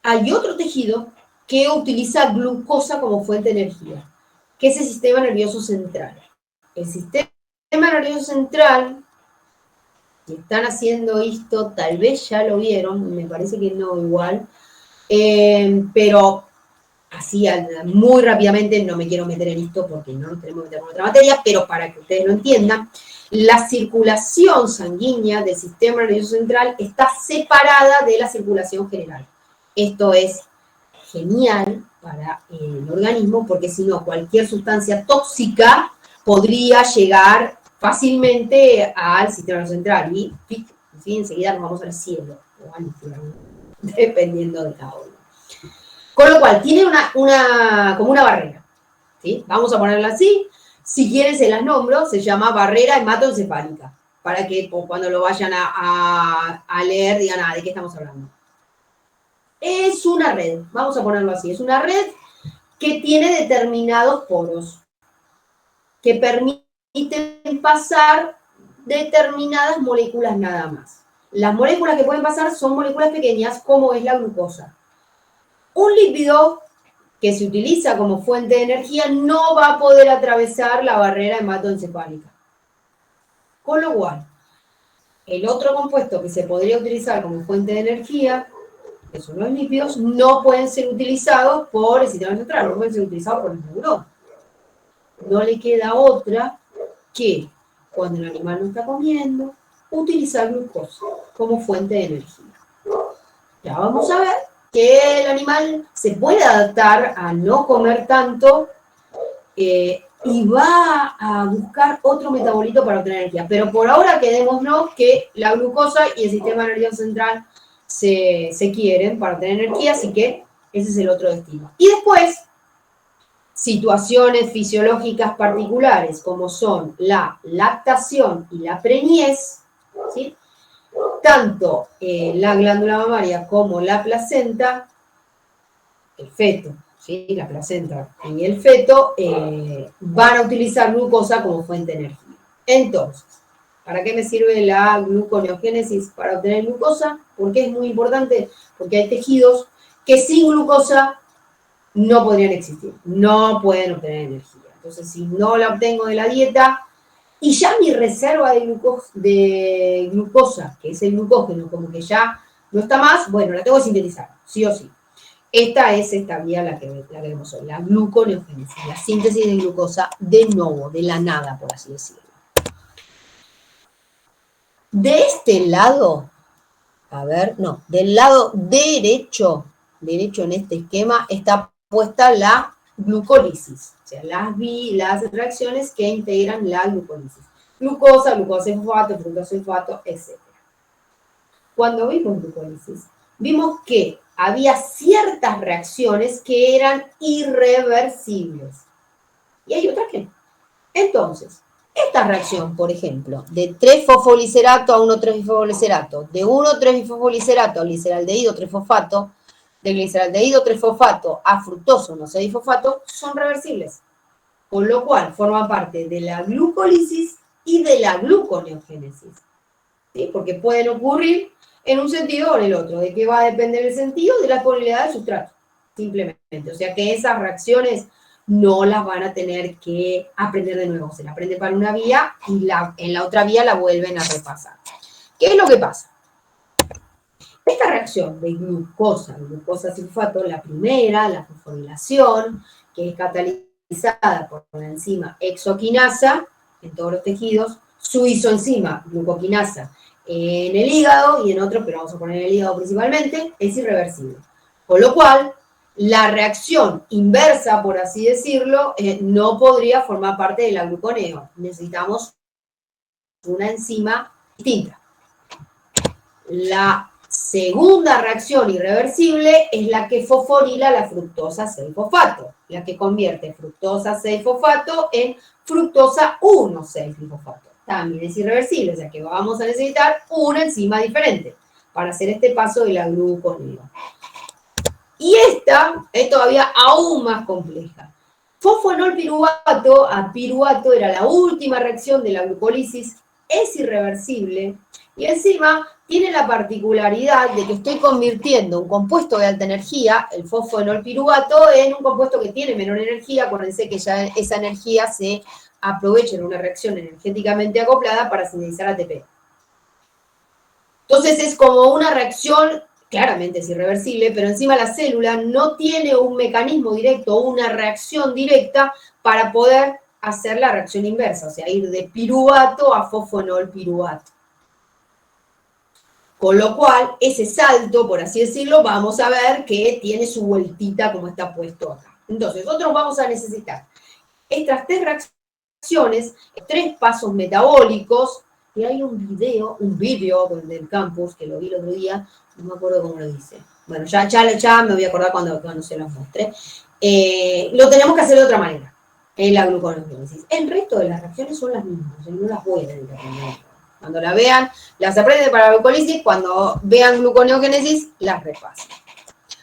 Hay otro tejido que utiliza glucosa como fuente de energía, que es el sistema nervioso central. El sistema nervioso central, si están haciendo esto, tal vez ya lo vieron, me parece que no igual, pero así muy rápidamente, no me quiero meter en esto porque no nos tenemos que meter en otra materia, pero para que ustedes lo entiendan, la circulación sanguínea del sistema nervioso central está separada de la circulación general. Esto es genial para el organismo porque si no, cualquier sustancia tóxica podría llegar fácilmente al sistema nervioso central y enseguida nos vamos al cielo o al infierno, dependiendo de cada uno. Con lo cual, tiene como una barrera, ¿sí? Vamos a ponerla así. Si quieren se las nombro, se llama barrera hematoencefálica, para que cuando lo vayan a leer digan, ¿de qué estamos hablando? Es una red, vamos a ponerlo así, es una red que tiene determinados poros, que permiten pasar determinadas moléculas nada más. Las moléculas que pueden pasar son moléculas pequeñas, como es la glucosa. Un lípido que se utiliza como fuente de energía no va a poder atravesar la barrera hematoencefálica. Con lo cual, el otro compuesto que se podría utilizar como fuente de energía, que son los lípidos, no pueden ser utilizados por el sistema central, no pueden ser utilizados por el neurón. No le queda otra que, cuando el animal no está comiendo, utilizar glucosa como fuente de energía. Ya vamos a ver que el animal se puede adaptar a no comer tanto y va a buscar otro metabolito para obtener energía. Pero por ahora quedémonos que la glucosa y el sistema nervioso central se quieren para obtener energía, así que ese es el otro destino. Y después, situaciones fisiológicas particulares, como son la lactación y la preñez, ¿sí?, tanto la glándula mamaria como la placenta, el feto, ¿sí?, la placenta y el feto van a utilizar glucosa como fuente de energía. Entonces, ¿para qué me sirve la gluconeogénesis para obtener glucosa? ¿Por qué es muy importante? Porque hay tejidos que sin glucosa no podrían existir, no pueden obtener energía. Entonces, si no la obtengo de la dieta, y ya mi reserva de glucosa, que es el glucógeno, como que ya no está más, bueno, la tengo que sintetizar, sí o sí. Esta vía la que vemos hoy, la gluconeogénesis, la síntesis de glucosa de nuevo, de la nada, por así decirlo. De este lado, del lado derecho en este esquema está puesta la glucólisis, o sea, las reacciones que integran la glucólisis. Glucosa, glucosa-sulfato, fructosa-sulfato, etc. Cuando vimos glucólisis, vimos que había ciertas reacciones que eran irreversibles. Y hay otras que no. Entonces, esta reacción, por ejemplo, de 3-fosfolicerato a 1,3-fosfolicerato, de 1,3-fosfolicerato a gliceraldehído 3-fosfato, de gliceraldehído 3-fosfato a fructoso 1,6-fosfato, son reversibles. Con lo cual, forman parte de la glucólisis y de la gluconeogénesis. ¿Sí? Porque pueden ocurrir en un sentido o en el otro. ¿De qué va a depender el sentido? De la disponibilidad del sustrato, simplemente. O sea que esas reacciones no las van a tener que aprender de nuevo. Se la aprende para una vía y en la otra vía la vuelven a repasar. ¿Qué es lo que pasa? Esta reacción de glucosa-sulfato, la primera, la fosforilación, que es catalizada por la enzima exoquinasa en todos los tejidos, su isoenzima glucoquinasa en el hígado y en otros, pero vamos a poner en el hígado principalmente, es irreversible. Con lo cual, la reacción inversa, por así decirlo, no podría formar parte de la gluconeo. Necesitamos una enzima distinta. La segunda reacción irreversible es la que fosforila la fructosa 6-fosfato, la que convierte fructosa 6-fosfato en fructosa 1,6-fosfato. También es irreversible, o sea que vamos a necesitar una enzima diferente para hacer este paso de la gluconeogenesis. Y esta es todavía aún más compleja. Fosfonolpiruvato a piruvato era la última reacción de la glucólisis, es irreversible y encima tiene la particularidad de que estoy convirtiendo un compuesto de alta energía, el fosfonolpiruvato, en un compuesto que tiene menor energía. Acuérdense que ya esa energía se aprovecha en una reacción energéticamente acoplada para sintetizar ATP. Entonces es como una reacción, claramente es irreversible, pero encima la célula no tiene un mecanismo directo, una reacción directa para poder hacer la reacción inversa, o sea, ir de piruvato a fosfonolpiruvato. Con lo cual, ese salto, por así decirlo, vamos a ver que tiene su vueltita como está puesto acá. Entonces, nosotros vamos a necesitar estas 3 reacciones, 3 pasos metabólicos, y hay un video del campus, que lo vi el otro día, no me acuerdo cómo lo dice. Bueno, ya me voy a acordar cuando se los muestre. Lo tenemos que hacer de otra manera, en la gluconeogenesis. El resto de las reacciones son las mismas, no las voy a tener que aprender. Cuando la vean, las aprenden para la glucólisis, cuando vean gluconeogenesis, las repasan.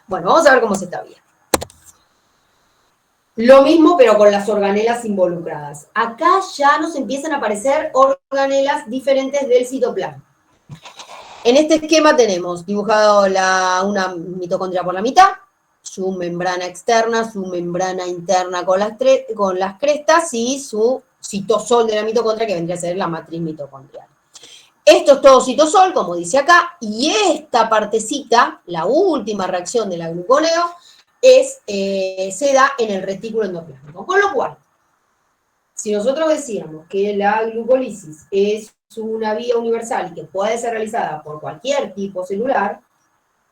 Bueno, vamos a ver cómo se está bien. Lo mismo, pero con las organelas involucradas. Acá ya nos empiezan a aparecer organelas diferentes del citoplasma. En este esquema tenemos dibujado una mitocondria por la mitad, su membrana externa, su membrana interna con las crestas y su citosol de la mitocondria, que vendría a ser la matriz mitocondrial. Esto es todo citosol, como dice acá, y esta partecita, la última reacción de la gluconeo, se da en el retículo endoplásmico. Con lo cual, si nosotros decíamos que la glucólisis es una vía universal y que puede ser realizada por cualquier tipo celular,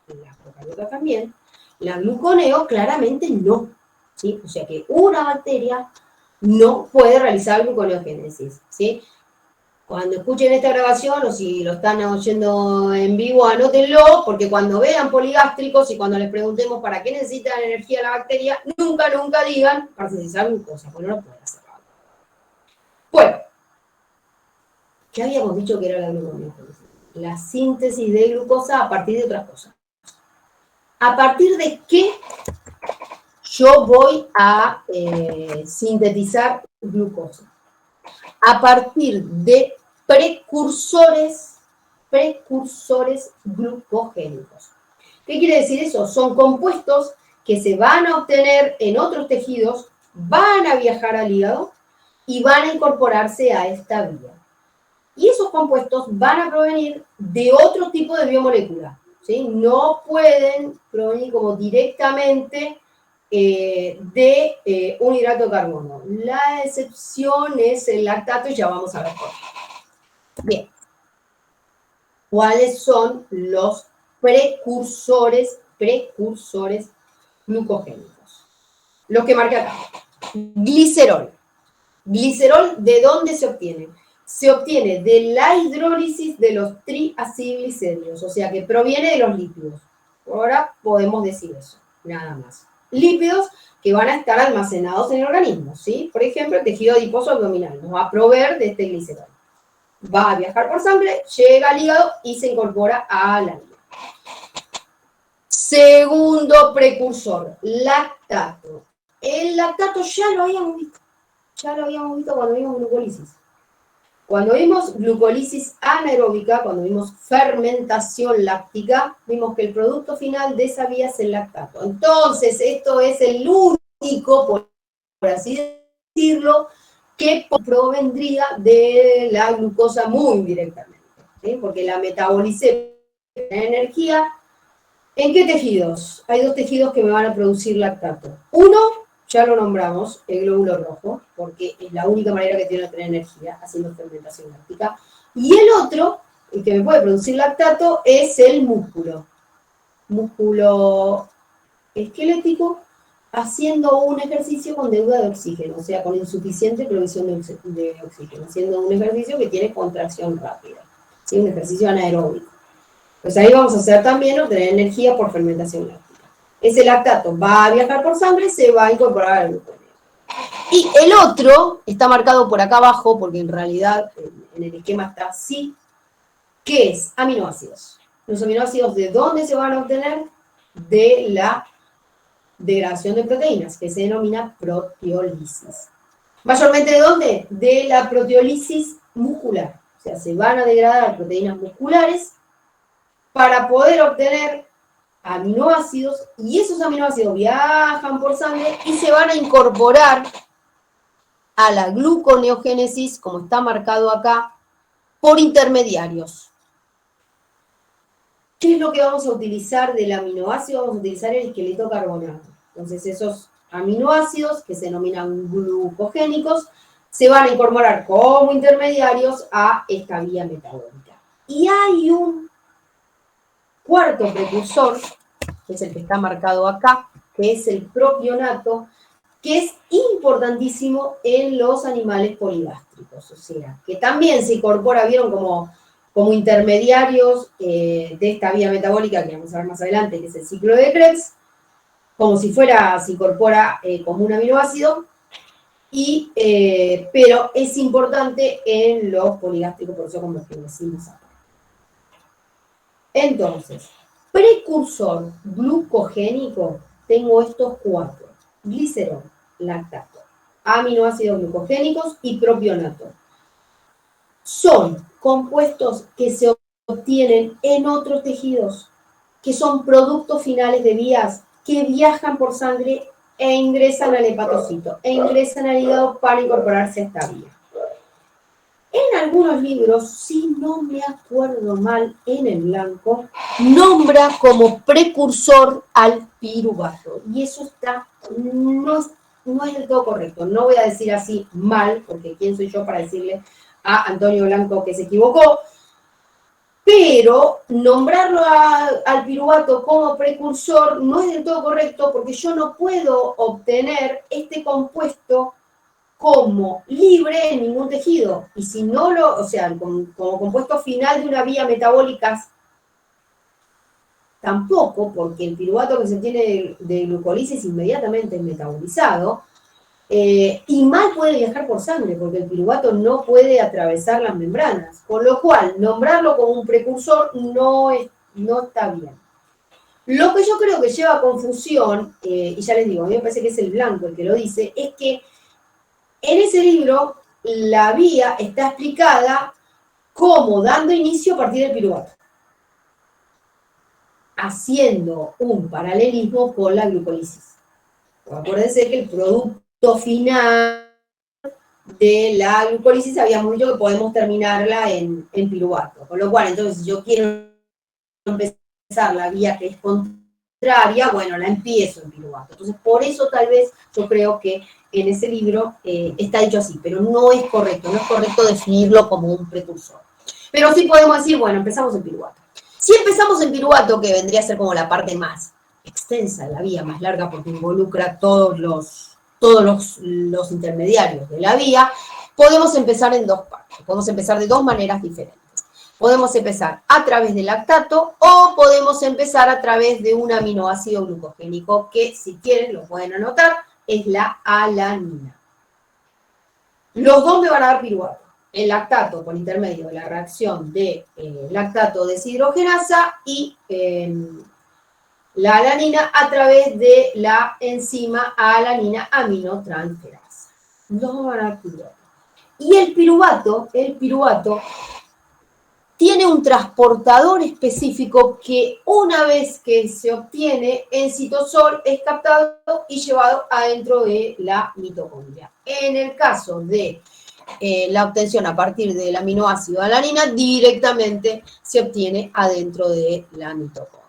las procariotas también, la gluconeo claramente no, ¿sí? O sea que una bacteria no puede realizar gluconeogénesis, ¿sí? Cuando escuchen esta grabación, o si lo están oyendo en vivo, anótenlo, porque cuando vean poligástricos y cuando les preguntemos para qué necesitan energía la bacteria, nunca digan para sintetizar glucosa, porque no lo pueden hacer. Bueno, ¿qué habíamos dicho que era la gluconeogénesis? La síntesis de glucosa a partir de otras cosas. ¿A partir de qué yo voy a sintetizar glucosa? A partir de precursores glucogénicos. ¿Qué quiere decir eso? Son compuestos que se van a obtener en otros tejidos, van a viajar al hígado y van a incorporarse a esta vía. Y esos compuestos van a provenir de otro tipo de biomolécula, ¿sí? No pueden provenir como directamente de un hidrato de carbono. La excepción es el lactato y ya vamos a ver por qué. Bien. ¿Cuáles son los precursores glucogénicos? Los que marqué acá. Glicerol. Glicerol, ¿de dónde se obtiene? Se obtiene de la hidrólisis de los triacilglicéridos, o sea que proviene de los lípidos. Ahora podemos decir eso, nada más. Lípidos que van a estar almacenados en el organismo, ¿sí? Por ejemplo, el tejido adiposo abdominal nos va a proveer de este glicerol. Va a viajar por sangre, llega al hígado y se incorpora a la vía. Segundo precursor, lactato. El lactato ya lo habíamos visto cuando vimos glucólisis. Cuando vimos glucólisis anaeróbica, cuando vimos fermentación láctica, vimos que el producto final de esa vía es el lactato. Entonces, esto es el único, por así decirlo, que provendría de la glucosa muy indirectamente, ¿sí? Porque la metabolicé en energía. ¿En qué tejidos? Hay 2 tejidos que me van a producir lactato. Uno, ya lo nombramos, el glóbulo rojo, porque es la única manera que tiene de tener energía, haciendo fermentación láctica. Y el otro, el que me puede producir lactato, es el músculo. Músculo esquelético, haciendo un ejercicio con deuda de oxígeno, o sea, con insuficiente provisión de oxígeno, haciendo un ejercicio que tiene contracción rápida, ¿sí? Un ejercicio anaeróbico. Pues ahí vamos a hacer también obtener energía por fermentación láctica. Ese lactato va a viajar por sangre, se va a incorporar al glucógeno. Y el otro está marcado por acá abajo, porque en realidad en el esquema está así, que es aminoácidos. Los aminoácidos, ¿de dónde se van a obtener? De la degradación de proteínas, que se denomina proteólisis. ¿Mayormente de dónde? De la proteólisis muscular. O sea, se van a degradar proteínas musculares para poder obtener aminoácidos, y esos aminoácidos viajan por sangre y se van a incorporar a la gluconeogénesis, como está marcado acá, por intermediarios. ¿Qué es lo que vamos a utilizar del aminoácido? Vamos a utilizar el esqueleto carbonato. Entonces, esos aminoácidos, que se denominan glucogénicos, se van a incorporar como intermediarios a esta vía metabólica. Y hay un cuarto precursor, que es el que está marcado acá, que es el propionato, que es importantísimo en los animales poligástricos, o sea, que también se incorpora, vieron como intermediarios de esta vía metabólica que vamos a ver más adelante, que es el ciclo de Krebs, como si fuera, se incorpora como un aminoácido, pero es importante en los poligástricos, por eso como los que decimos acá. Entonces, precursor glucogénico, tengo estos cuatro: glicerol, lactato, aminoácidos glucogénicos y propionato. Son compuestos que se obtienen en otros tejidos, que son productos finales de vías que viajan por sangre e ingresan al hepatocito, e ingresan al hígado para incorporarse a esta vía. En algunos libros, si no me acuerdo mal, en el blanco, nombra como precursor al piruvato. Y eso no es del todo correcto. No voy a decir así mal, porque quién soy yo para decirle a Antonio Blanco que se equivocó, pero nombrarlo al piruvato como precursor no es del todo correcto, porque yo no puedo obtener este compuesto como libre en ningún tejido. Y si no o sea, como compuesto final de una vía metabólica, tampoco, porque el piruvato que se tiene de glucólisis inmediatamente es metabolizado, y mal puede viajar por sangre, porque el piruvato no puede atravesar las membranas, con lo cual nombrarlo como un precursor no está bien. Lo que yo creo que lleva a confusión, y ya les digo, a mí me parece que es el blanco el que lo dice, es que en ese libro la vía está explicada como dando inicio a partir del piruvato, haciendo un paralelismo con la glucólisis. Acuérdense que el producto final de la glucólisis habíamos dicho que podemos terminarla en piruvato, con lo cual, entonces, si yo quiero empezar la vía que es contraria, bueno, la empiezo en piruvato. Entonces, por eso tal vez yo creo que en ese libro está dicho así, pero no es correcto definirlo como un precursor. Pero sí podemos decir, bueno, empezamos en piruvato. Si empezamos en piruvato, que vendría a ser como la parte más extensa de la vía, más larga, porque involucra todos los intermediarios de la vía, podemos empezar en dos partes, podemos empezar de dos maneras diferentes. Podemos empezar a través del lactato o podemos empezar a través de un aminoácido glucogénico que, si quieren, lo pueden anotar, es la alanina. Los dos me van a dar piruvato. El lactato por intermedio de la reacción de lactato deshidrogenasa y la alanina a través de la enzima alanina aminotransferasa. Los dos van a dar piruvato. Y el piruvato tiene un transportador específico que una vez que se obtiene en citosol es captado y llevado adentro de la mitocondria. En el caso de la obtención a partir del aminoácido alanina, directamente se obtiene adentro de la mitocondria.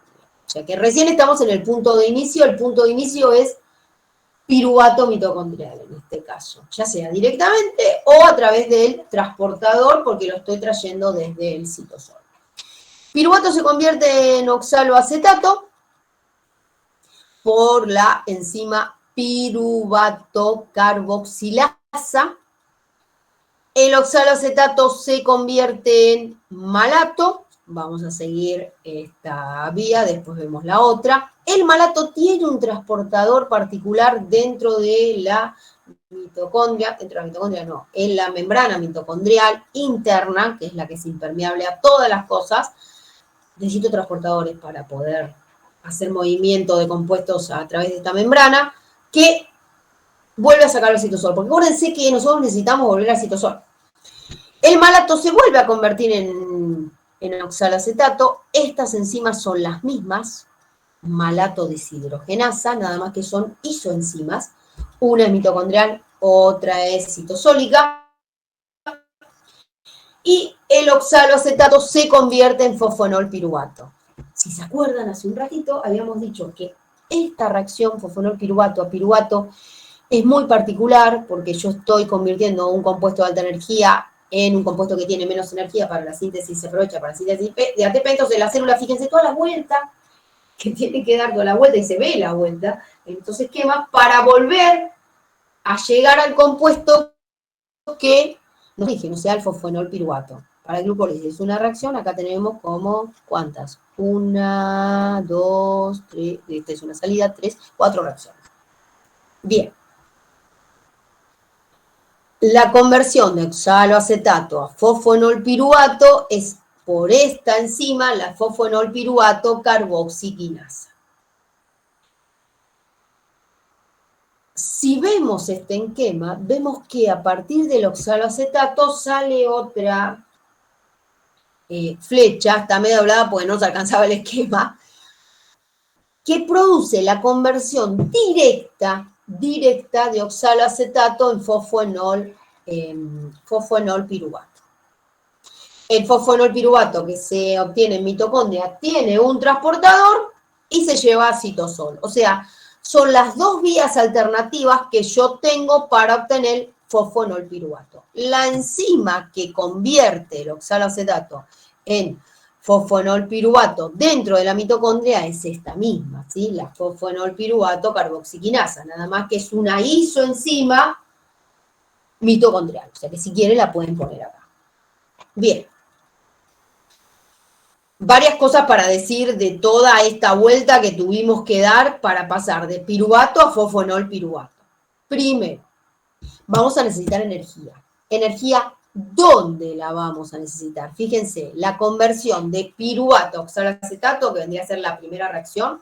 O sea que recién estamos en el punto de inicio. El punto de inicio es piruvato mitocondrial en este caso, ya sea directamente o a través del transportador, porque lo estoy trayendo desde el citosol. Piruvato se convierte en oxaloacetato por la enzima piruvatocarboxilasa. El oxaloacetato se convierte en malato Vamos a seguir esta vía, después vemos la otra. El malato tiene un transportador particular dentro de la mitocondria, en la membrana mitocondrial interna, que es la que es impermeable a todas las cosas. Necesito transportadores para poder hacer movimiento de compuestos a través de esta membrana, que vuelve a sacar el citosol, porque acuérdense que nosotros necesitamos volver al citosol. El malato se vuelve a convertir en oxalacetato. Estas enzimas son las mismas, malato deshidrogenasa, nada más que son isoenzimas. Una es mitocondrial, otra es citosólica. Y el oxaloacetato se convierte en fosfonol piruvato. Si se acuerdan, hace un ratito habíamos dicho que esta reacción fosfonol piruvato a piruvato es muy particular porque yo estoy convirtiendo un compuesto de alta energía en un compuesto que tiene menos energía para la síntesis, se aprovecha para la síntesis de ATP. Entonces la célula, fíjense, toda la vuelta que tiene que dar toda la vuelta y se ve la vuelta, entonces quema para volver a llegar al compuesto que nos dije, no sea el fosfonol piruvato. Para el glucólisis es una reacción, acá tenemos como, ¿cuántas? 1, 2, 3, esta es una salida, 3, 4 reacciones. Bien. La conversión de oxaloacetato a fosfonol piruvato es por esta enzima, la fosfonol piruvato carboxiquinasa. Si vemos este esquema, vemos que a partir del oxaloacetato sale otra flecha, está medio doblada porque no se alcanzaba el esquema, que produce la conversión directa de oxaloacetato en fosfonol piruvato. El fosfonol piruvato que se obtiene en mitocondria tiene un transportador y se lleva a citosol. O sea, son las dos vías alternativas que yo tengo para obtener fosfonol piruvato. La enzima que convierte el oxaloacetato en fosfonol piruvato dentro de la mitocondria es esta misma, ¿sí? La fosfonol piruvato carboxiquinasa, nada más que es una isoenzima mitocondrial. O sea que si quieren la pueden poner acá. Bien. Varias cosas para decir de toda esta vuelta que tuvimos que dar para pasar de piruvato a fosfonol piruvato. Primero, vamos a necesitar energía. ¿Energía dónde la vamos a necesitar? Fíjense, la conversión de piruvato a oxaloacetato, que vendría a ser la primera reacción,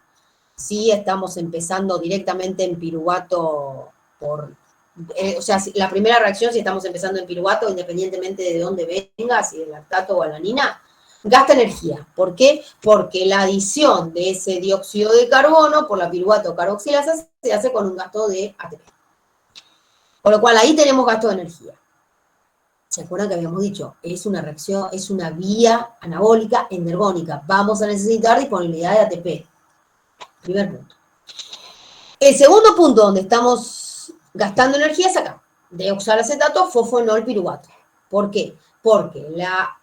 sí estamos empezando directamente en piruvato o sea, la primera reacción, si estamos empezando en piruvato, independientemente de dónde venga, si el lactato o alanina, gasta energía. ¿Por qué? Porque la adición de ese dióxido de carbono por la piruvato carboxilasa se hace con un gasto de ATP. Con lo cual ahí tenemos gasto de energía. ¿Se acuerdan que habíamos dicho? Es una reacción, es una vía anabólica endergónica. Vamos a necesitar disponibilidad de ATP. Primer punto. El segundo punto donde estamos gastando energía es acá, de oxaloacetato, fosfonol piruvato. ¿Por qué? Porque la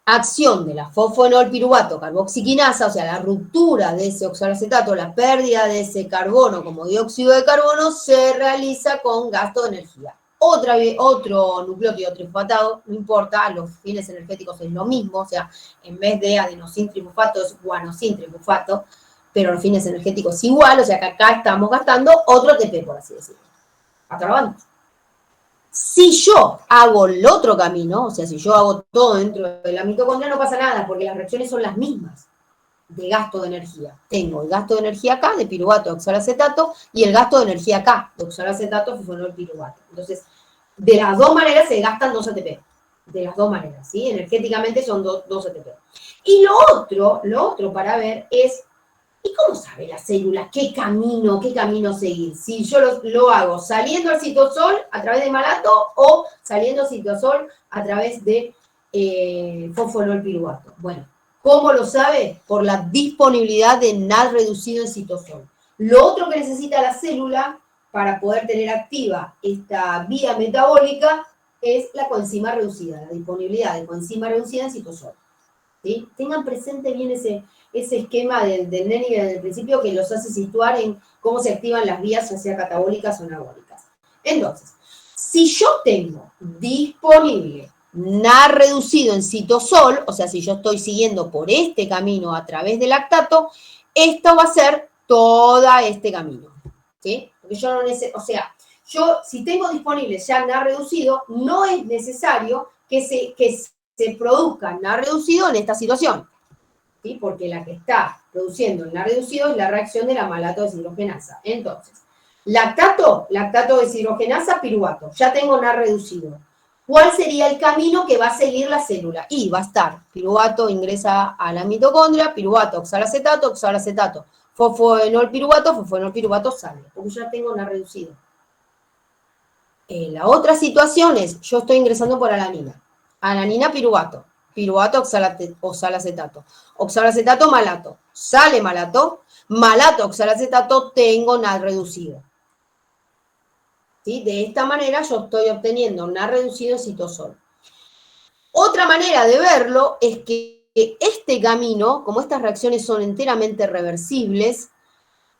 acción de la fosfonol piruvato carboxiquinasa, o sea, la ruptura de ese oxaloacetato, la pérdida de ese carbono como dióxido de carbono, se realiza con gasto de energía. Otro nucleótido trifosfatado, no importa, los fines energéticos es lo mismo, o sea, en vez de adenosin trifosfato es guanosin trifosfato, pero los fines energéticos es igual, o sea que acá estamos gastando otro ATP, por así decirlo. Hasta la banda. Si yo hago el otro camino, o sea, si yo hago todo dentro de la mitocondria, no pasa nada, porque las reacciones son las mismas de gasto de energía. Tengo el gasto de energía acá, de piruvato de oxaloacetato, y el gasto de energía acá, de oxaloacetato, fosfonol piruvato. Entonces, de las dos maneras se gastan 2 ATP. De las dos maneras, ¿sí? Energéticamente son 2 ATP. Y lo otro para ver es, ¿y cómo sabe la célula qué camino seguir? Si yo lo hago saliendo al citosol a través de malato o saliendo al citosol a través de fosfonol piruvato. Bueno, ¿cómo lo sabe? Por la disponibilidad de NAD reducido en citosol. Lo otro que necesita la célula para poder tener activa esta vía metabólica es la coenzima reducida, la disponibilidad de coenzima reducida en citosol. ¿Sí? Tengan presente bien ese esquema del Nenning desde el principio que los hace situar en cómo se activan las vías, ya sea catabólicas o anabólicas. Entonces, si yo tengo disponible NAR reducido en citosol, o sea, si yo estoy siguiendo por este camino a través del lactato, esto va a ser todo este camino, ¿sí? Porque yo no necesito, o sea, yo si tengo disponible ya NAR reducido, no es necesario que se produzca NAR reducido en esta situación, ¿sí? Porque la que está produciendo el NAR reducido es la reacción de la malato deshidrogenasa. Entonces, lactato deshidrogenasa, piruvato, ya tengo NAR reducido. ¿Cuál sería el camino que va a seguir la célula? Y va a estar, piruvato ingresa a la mitocondria, piruvato, oxalacetato, fosfonol piruvato sale, porque ya tengo NAR reducido. La otra situación es, yo estoy ingresando por alanina, piruvato, oxalacetato, oxalacetato, malato, sale malato, oxalacetato, tengo NAR reducido. ¿Sí? De esta manera yo estoy obteniendo NAR reducido en citosol. Otra manera de verlo es que este camino, como estas reacciones son enteramente reversibles,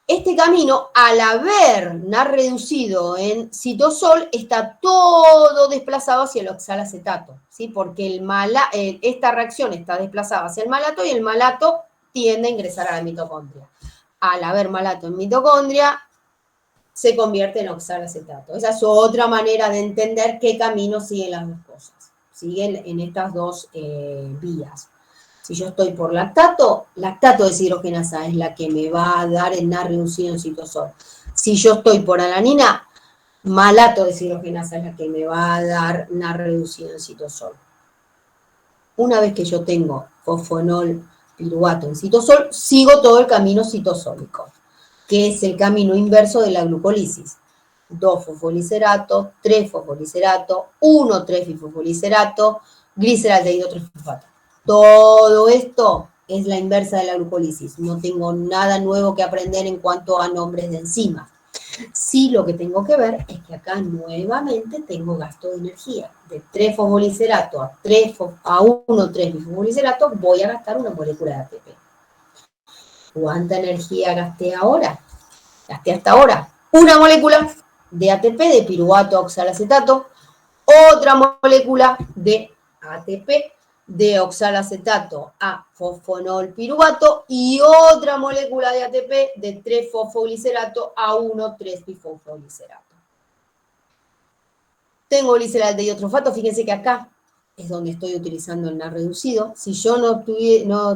este camino, al haber NAR reducido en citosol, está todo desplazado hacia el oxalacetato, ¿sí? Porque esta reacción está desplazada hacia el malato y el malato tiende a ingresar a la mitocondria. Al haber malato en mitocondria, se convierte en oxalacetato. Esa es otra manera de entender qué camino siguen las dos cosas. Siguen en estas dos vías. Si yo estoy por lactato deshidrogenasa es la que me va a dar el NAR reducido en citosol. Si yo estoy por alanina, malato deshidrogenasa es la que me va a dar NAR reducido en citosol. Una vez que yo tengo fosfonol piruvato en citosol, sigo todo el camino citosólico, que es el camino inverso de la glucólisis. 2-fosfolicerato, 3-fosfolicerato, 1-3-bifosfolicerato, gliceraldehído 3-fosfato. Todo esto es la inversa de la glucólisis. No tengo nada nuevo que aprender en cuanto a nombres de enzimas. Sí, lo que tengo que ver es que acá nuevamente tengo gasto de energía. De 3-fosfolicerato a 1-3-bifosfolicerato voy a gastar una molécula de ATP. ¿Cuánta energía gasté ahora? Gasté hasta ahora una molécula de ATP de piruvato oxalacetato, otra molécula de ATP de oxalacetato a fosfonol piruvato y otra molécula de ATP de 3-fosfolicerato a 1,3-bifosfolicerato. Tengo gliceraldehído trofosfato, fíjense que acá es donde estoy utilizando el NAR reducido. Si yo no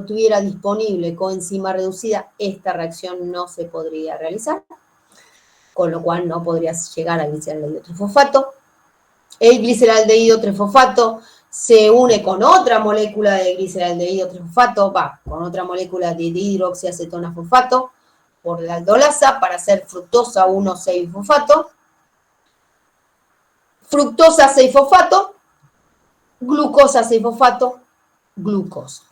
tuviera disponible coenzima reducida, esta reacción no se podría realizar, con lo cual no podría llegar al gliceraldehído trifosfato. El gliceraldehído trifosfato se une con otra molécula de gliceraldehído trifosfato, con otra molécula de dihidroxiacetona fosfato por la aldolasa para hacer fructosa 1,6-fosfato, fructosa 6-fosfato, glucosa 6-fosfato, glucosa.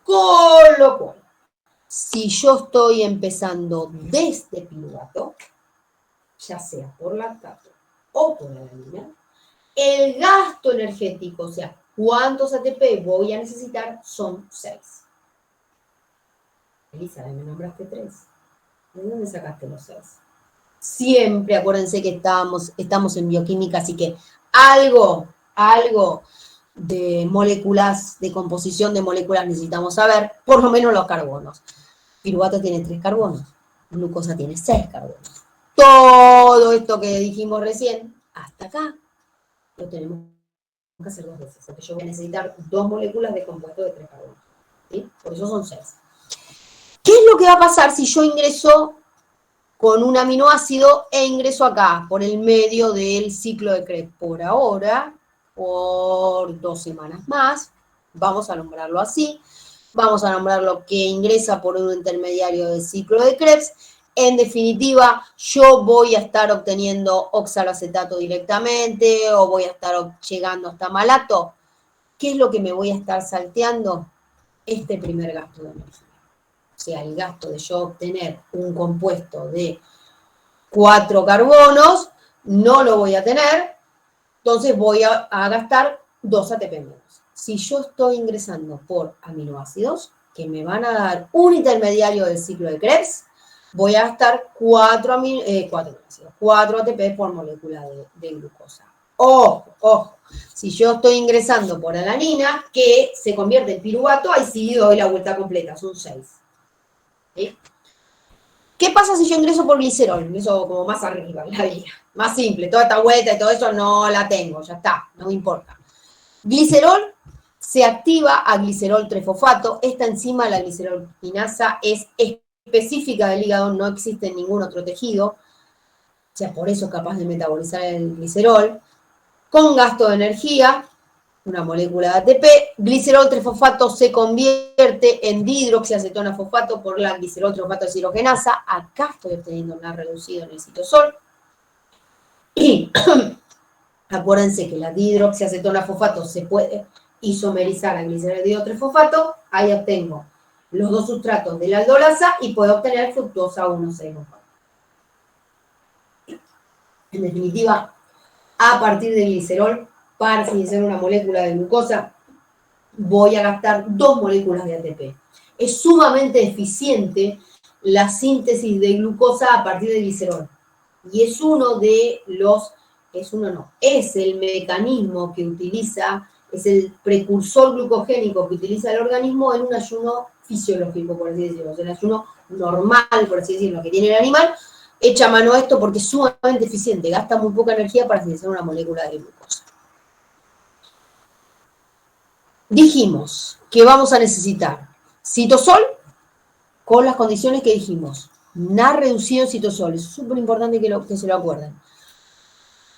Con lo cual, si yo estoy empezando desde piruvato, ya sea por lactato o por alanina, el gasto energético, o sea, cuántos ATP voy a necesitar, son 6. Elisa, me nombraste 3. ¿De dónde sacaste los 6? Siempre acuérdense que estamos en bioquímica, así que algo de moléculas, de composición de moléculas necesitamos saber, por lo menos los carbonos. Piruvato tiene 3 carbonos, glucosa tiene 6 carbonos. Todo esto que dijimos recién, hasta acá, lo tenemos que hacer 2 veces, porque yo voy a necesitar 2 moléculas de compuesto de 3 carbonos. ¿Sí? Por eso son 6. ¿Qué es lo que va a pasar si yo ingreso con un aminoácido e ingreso acá, por el medio del ciclo de Krebs? Por ahora, por 2 semanas más, vamos a nombrarlo así, vamos a nombrarlo que ingresa por un intermediario del ciclo de Krebs. En definitiva, yo voy a estar obteniendo oxalacetato directamente o voy a estar llegando hasta malato. ¿Qué es lo que me voy a estar salteando? Este primer gasto de energía. O sea, el gasto de yo obtener un compuesto de 4 carbonos, no lo voy a tener, entonces voy a gastar 2 ATP menos. Si yo estoy ingresando por aminoácidos, que me van a dar un intermediario del ciclo de Krebs, voy a gastar 4 ATP por molécula de glucosa. Ojo. Si yo estoy ingresando por alanina, que se convierte en piruvato, ahí sí doy la vuelta completa, son 6. ¿Sí? ¿Qué pasa si yo ingreso por glicerol? Ingreso como más arriba en la vía. Más simple, toda esta vuelta y todo eso no la tengo, ya está, no me importa. Glicerol se activa a glicerol trefosfato. Esta enzima, la glicerolquinasa, es específica del hígado, no existe en ningún otro tejido. O sea, por eso es capaz de metabolizar el glicerol. Con gasto de energía, una molécula de ATP, glicerol trifosfato se convierte en dihidroxiacetona fosfato por la glicerol trifosfato deshidrogenasa. Acá estoy obteniendo una reducido en el citosol. Y acuérdense que la dihidroxiacetona fosfato se puede isomerizar a glicerol dihidrotrifosfato. Ahí obtengo los dos sustratos de la aldolasa y puedo obtener fructosa 1,6-fosfato. En definitiva, a partir del glicerol, para sintetizar una molécula de glucosa, voy a gastar 2 moléculas de ATP. Es sumamente eficiente la síntesis de glucosa a partir del glicerol. Y es el mecanismo que utiliza, es el precursor glucogénico que utiliza el organismo en un ayuno fisiológico, por así decirlo. O sea, el ayuno normal, por así decirlo, que tiene el animal, echa mano a esto porque es sumamente eficiente, gasta muy poca energía para sintetizar una molécula de glucosa. Dijimos que vamos a necesitar citosol con las condiciones que dijimos. NAR reducido en citosol, es súper importante que se lo acuerden.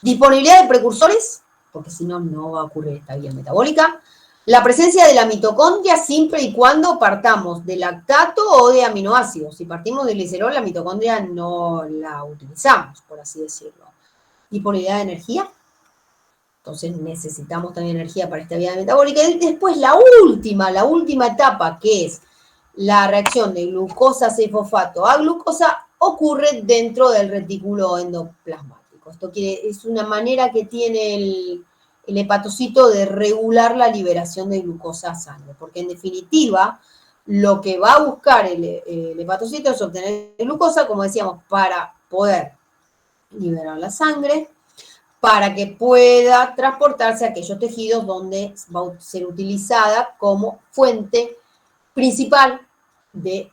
Disponibilidad de precursores, porque si no, no va a ocurrir esta vía metabólica. La presencia de la mitocondria siempre y cuando partamos de lactato o de aminoácidos. Si partimos de glicerol, la mitocondria no la utilizamos, por así decirlo. Disponibilidad de energía. Entonces necesitamos también energía para esta vía metabólica. Y después la última etapa, que es la reacción de glucosa 6-fosfato a glucosa, ocurre dentro del retículo endoplasmático. Esto es una manera que tiene el hepatocito de regular la liberación de glucosa a sangre, porque en definitiva lo que va a buscar el hepatocito es obtener glucosa, como decíamos, para poder liberar la sangre, para que pueda transportarse a aquellos tejidos donde va a ser utilizada como fuente principal de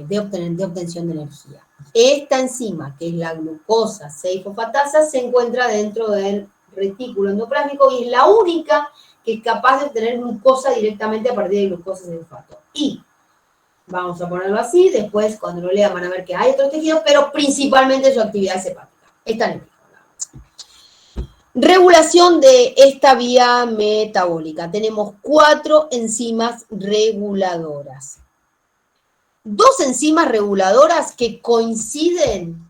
obtención de energía. Esta enzima, que es la glucosa 6-fosfatasa, se encuentra dentro del retículo endoplásmico y es la única que es capaz de obtener glucosa directamente a partir de glucosa 6-fosfato. Y vamos a ponerlo así, después cuando lo lean van a ver que hay otros tejidos, pero principalmente su actividad es hepática. Esta es regulación de esta vía metabólica. Tenemos 4 enzimas reguladoras. 2 enzimas reguladoras que coinciden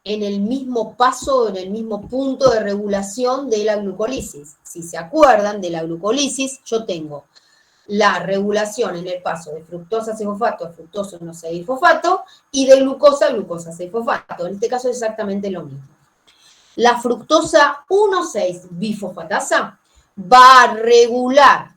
en el mismo paso, en el mismo punto de regulación de la glucólisis. Si se acuerdan de la glucólisis, yo tengo la regulación en el paso de fructosa 6-fosfato a fructosa 1,6-fosfato y de glucosa a glucosa 6-fosfato. En este caso es exactamente lo mismo. La fructosa 1,6-bifosfatasa va a regular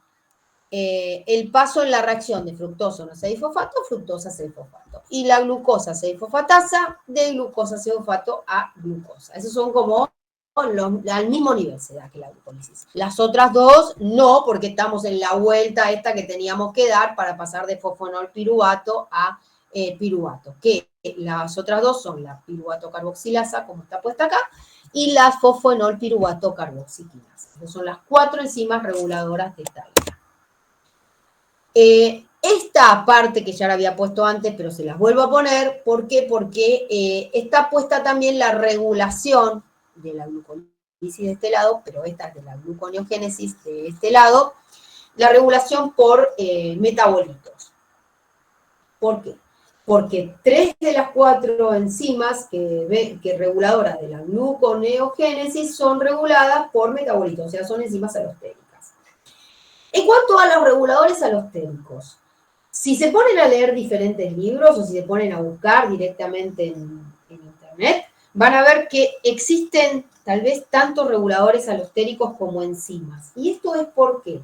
el paso en la reacción de fructosa 1,6-fosfato a fructosa 6-fosfato. Y la glucosa 6-fosfatasa de glucosa 6-fosfato a glucosa. Esos son como al mismo nivel se da que la glucólisis. Las otras dos no, porque estamos en la vuelta esta que teníamos que dar para pasar de fosfonol piruvato a piruvato. Que las otras dos son la piruvato carboxilasa, como está puesta acá, y la fosfonol piruvato carboxiquinasa. Esas son las 4 enzimas reguladoras de esta vía. Esta parte que ya la había puesto antes, pero se las vuelvo a poner, ¿por qué? Porque está puesta también la regulación de la glucólisis de este lado, pero esta es de la gluconeogénesis de este lado, la regulación por metabolitos. ¿Por qué? Porque 3 de las 4 enzimas que reguladoras de la gluconeogénesis son reguladas por metabolitos, o sea, son enzimas alostéricas. En cuanto a los reguladores alostéricos, si se ponen a leer diferentes libros o si se ponen a buscar directamente en internet, van a ver que existen tal vez tantos reguladores alostéricos como enzimas. ¿Y esto es por qué?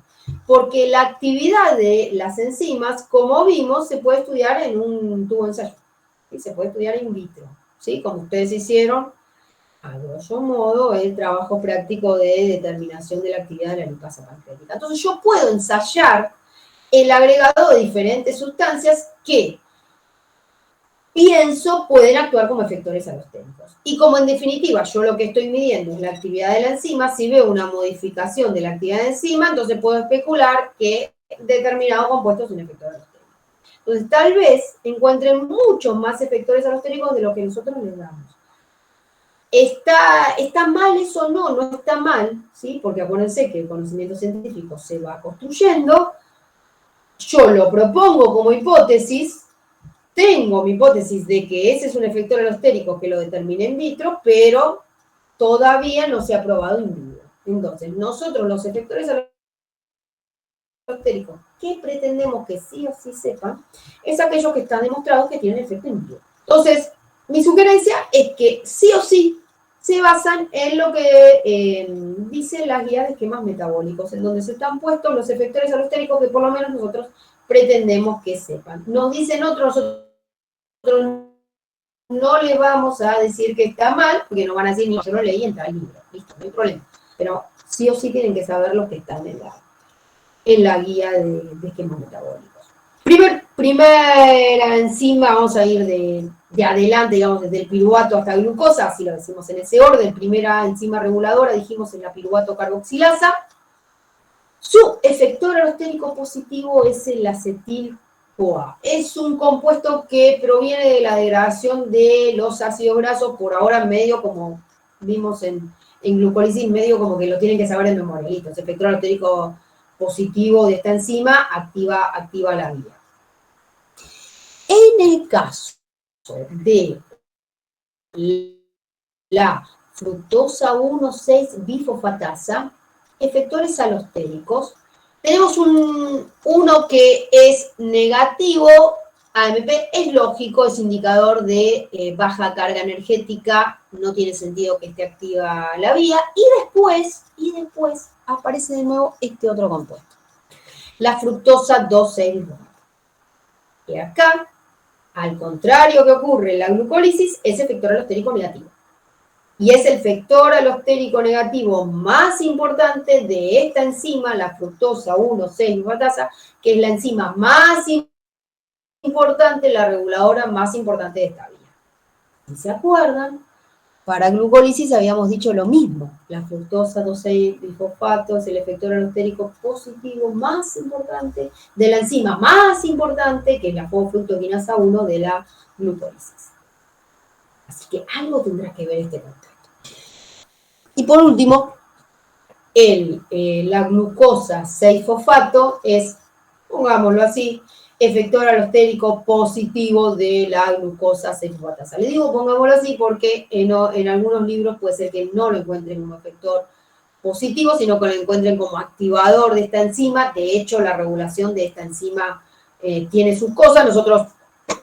Porque la actividad de las enzimas, como vimos, se puede estudiar en un tubo de ensayo. ¿Sí? Se puede estudiar in vitro, ¿sí? Como ustedes hicieron a grosso modo, el trabajo práctico de determinación de la actividad de la lipasa pancreática. Entonces yo puedo ensayar el agregado de diferentes sustancias que pienso pueden actuar como efectores alostéricos. Y como en definitiva yo lo que estoy midiendo es la actividad de la enzima, si veo una modificación de la actividad de la enzima, entonces puedo especular que determinado compuesto es un efector alostérico. Entonces tal vez encuentren muchos más efectores alostéricos de lo que nosotros les damos. ¿Está mal eso? No, no está mal, ¿sí? Porque acuérdense que el conocimiento científico se va construyendo. Yo lo propongo como hipótesis, tengo mi hipótesis de que ese es un efector alostérico que lo determine in vitro, pero todavía no se ha probado in vivo. Entonces, nosotros los efectores alostéricos que pretendemos que sí o sí sepan, es aquellos que están demostrados que tienen efecto in vivo. Entonces, mi sugerencia es que sí o sí se basan en lo que dicen las guías de esquemas metabólicos, en donde se están puestos los efectores alostéricos que por lo menos nosotros pretendemos que sepan. Nos dicen otros, nosotros no les vamos a decir que está mal, porque no van a decir ni yo lo leí en tal libro, listo, no hay problema. Pero sí o sí tienen que saber lo que están en la guía de esquemas metabólicos. Primera enzima, vamos a ir de adelante, digamos, desde el piruvato hasta glucosa, así lo decimos en ese orden. Primera enzima reguladora, dijimos, en la piruvato carboxilasa. Su efector alostérico positivo es el acetil-CoA. Es un compuesto que proviene de la degradación de los ácidos grasos, por ahora medio como vimos en glucólisis, medio como que lo tienen que saber de memoria. Listo, ese efector alostérico positivo de esta enzima activa la vía. En el caso de la fructosa 1,6-bifosfatasa, efectores alostéricos, tenemos uno que es negativo, AMP, es lógico, es indicador de baja carga energética, no tiene sentido que esté activa la vía, y después aparece de nuevo este otro compuesto, la fructosa 2,6-bifosfatasa, que acá, al contrario que ocurre en la glucólisis, es efector alostérico negativo. Y es el efector alostérico negativo más importante de esta enzima, la fructosa 1,6-bifosfatasa, que es la enzima más importante, la reguladora más importante de esta vía. Si se acuerdan, para glucólisis habíamos dicho lo mismo. La fructosa 2,6-bifosfato es el efector alostérico positivo más importante de la enzima más importante, que es la fosfructoquinasa 1 de la glucólisis. Así que algo tendrá que ver este compuesto. Y por último, la glucosa 6-fosfato es, pongámoslo así, efector alostérico positivo de la glucosa 6-fosfatasa. Le digo pongámoslo así porque en algunos libros puede ser que no lo encuentren como efector positivo, sino que lo encuentren como activador de esta enzima. De hecho, la regulación de esta enzima tiene sus cosas. Nosotros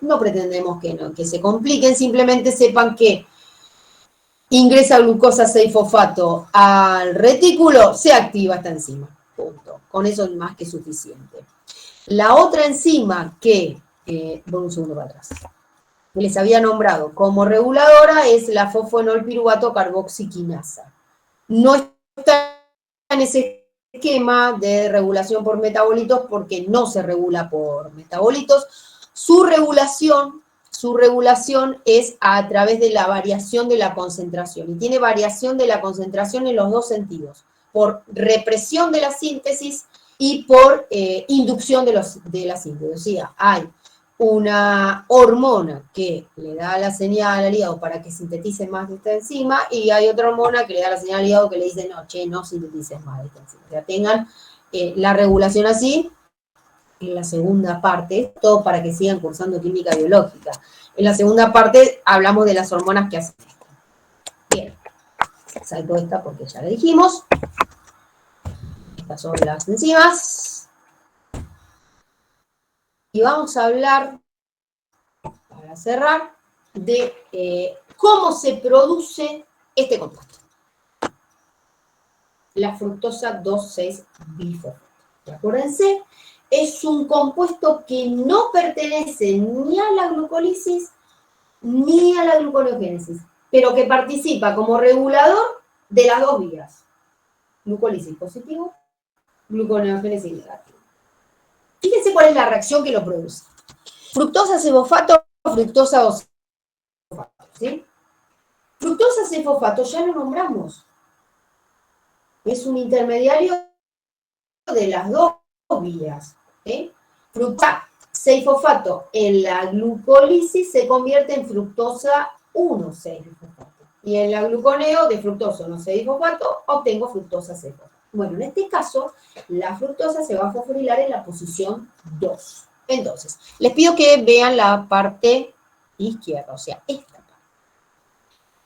no pretendemos que se compliquen, simplemente sepan que ingresa glucosa 6-fosfato al retículo, se activa esta enzima. Punto. Con eso es más que suficiente. La otra enzima que, voy un segundo para atrás, que les había nombrado como reguladora es la fosfonolpiruvato carboxiquinasa. No está en ese esquema de regulación por metabolitos porque no se regula por metabolitos. Su regulación es a través de la variación de la concentración. Y tiene variación de la concentración en los dos sentidos. Por represión de la síntesis y por inducción de la síntesis. O sea, hay una hormona que le da la señal al hígado para que sintetice más de esta enzima, y hay otra hormona que le da la señal al hígado que le dice, no, no sintetices más de esta enzima. O sea, tengan la regulación así. En la segunda parte, todo para que sigan cursando química biológica. En la segunda parte hablamos de las hormonas que hacen esto. Bien, salto esta porque ya la dijimos. Estas son las enzimas. Y vamos a hablar, para cerrar, de cómo se produce este compuesto. La fructosa 2,6-bifosfato. Acuérdense, es un compuesto que no pertenece ni a la glucólisis ni a la gluconeogénesis. pero que participa como regulador de las dos vías. Glucólisis positivo, gluconeogénesis negativo. Fíjense cuál es la reacción que lo produce. Fructosa cefosfato, fructosa 2-cefosfato, ¿sí? Fructosa cefosfato ya lo nombramos. Es un intermediario de las dos vías. ¿Sí? Fructosa cefosfato en la glucólisis se convierte en fructosa 1,6-bifosfato. Y en la gluconeo de fructosa 1,6-bifosfato obtengo fructosa cefosfato. Bueno, en este caso, la fructosa se va a fosforilar en la posición 2. Entonces, les pido que vean la parte izquierda, o sea, esta parte.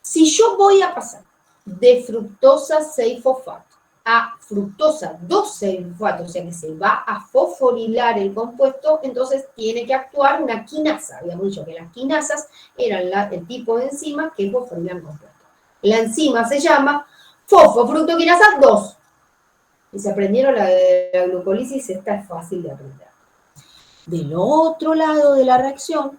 Si yo voy a pasar de fructosa 6-fosfato a fructosa 2,6-fosfato, o sea que se va a fosforilar el compuesto, entonces tiene que actuar una quinasa. Habíamos dicho que las quinasas eran el tipo de enzima que fosforilan compuestos. La enzima se llama fosfofructoquinasa 2. Y se aprendieron la glucólisis, esta es fácil de aprender. Del otro lado de la reacción,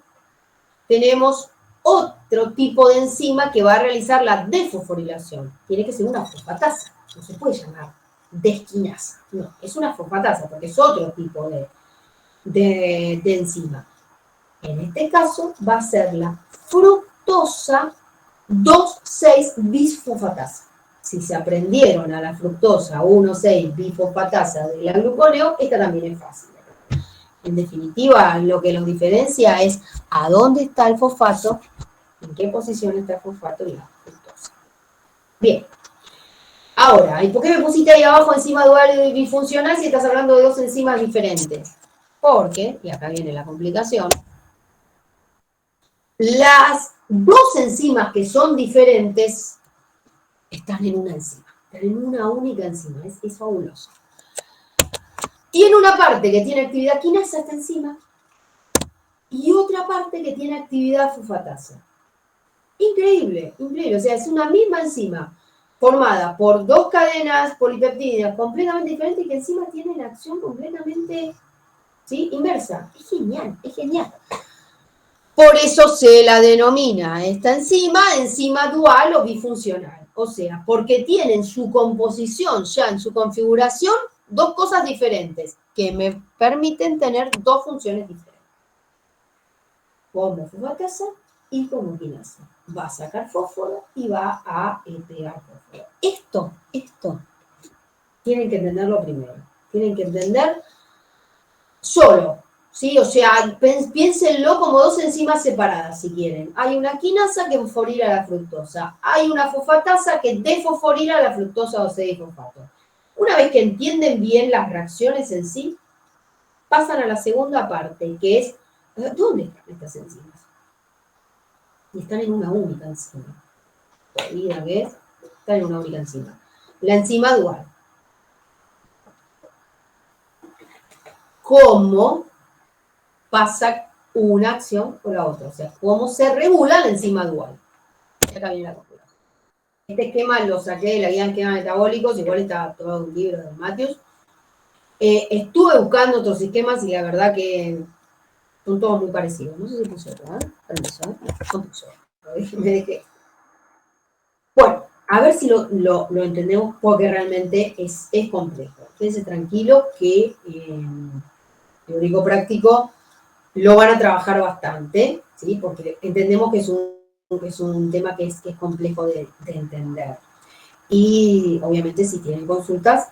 tenemos otro tipo de enzima que va a realizar la desfosforilación. Tiene que ser una fosfatasa, no se puede llamar desquinasa, no, es una fosfatasa porque es otro tipo de enzima. En este caso va a ser la fructosa 2,6-bisfosfatasa. Si se aprendieron a la fructosa 1,6-bifosfatasa de la gluconeo, esta también es fácil. En definitiva, lo que los diferencia es a dónde está el fosfato, en qué posición está el fosfato y la fructosa. Bien. Ahora, ¿y por qué me pusiste ahí abajo enzima dual y bifuncional si estás hablando de dos enzimas diferentes? Porque, y acá viene la complicación, las dos enzimas que son diferentes están en una enzima, están en una única enzima, es fabuloso. Tiene una parte que tiene actividad quinasa esta enzima, y otra parte que tiene actividad fosfatasa. Increíble, increíble. O sea, es una misma enzima formada por dos cadenas polipeptídicas completamente diferentes y que encima tienen acción completamente, ¿sí?, inversa. Es genial, es genial. Por eso se la denomina esta enzima dual o bifuncional. O sea, porque tienen su composición ya en su configuración dos cosas diferentes que me permiten tener dos funciones diferentes. Como fosfatasa y como quinasa. Va a sacar fósforo y va a pegar fósforo. Esto, tienen que entenderlo primero. Tienen que entender solo, ¿sí? O sea, piénsenlo como dos enzimas separadas, si quieren. Hay una quinasa que fosforila la fructosa. Hay una fosfatasa que desfosforila la fructosa 2,6-fosfato. Una vez que entienden bien las reacciones en sí, pasan a la segunda parte, que es, ¿dónde están estas enzimas? Y están en una única enzima. Olvida que están en una única enzima. La enzima dual. ¿Cómo pasa una acción o la otra? O sea, ¿cómo se regula la enzima dual? Y acá viene la conclusión. Este esquema lo saqué de la guía de esquemas metabólicos, igual está todo un libro de Matthews. Estuve buscando otros esquemas y la verdad que son todos muy parecidos. No sé si puse otro, ¿eh? Permiso, ¿eh? No puse otro. Me dejé. Bueno, a ver si lo entendemos porque realmente es complejo. Quédense tranquilo que teórico práctico lo van a trabajar bastante, ¿sí? Porque entendemos que es un tema que es complejo de entender. Y obviamente si tienen consultas,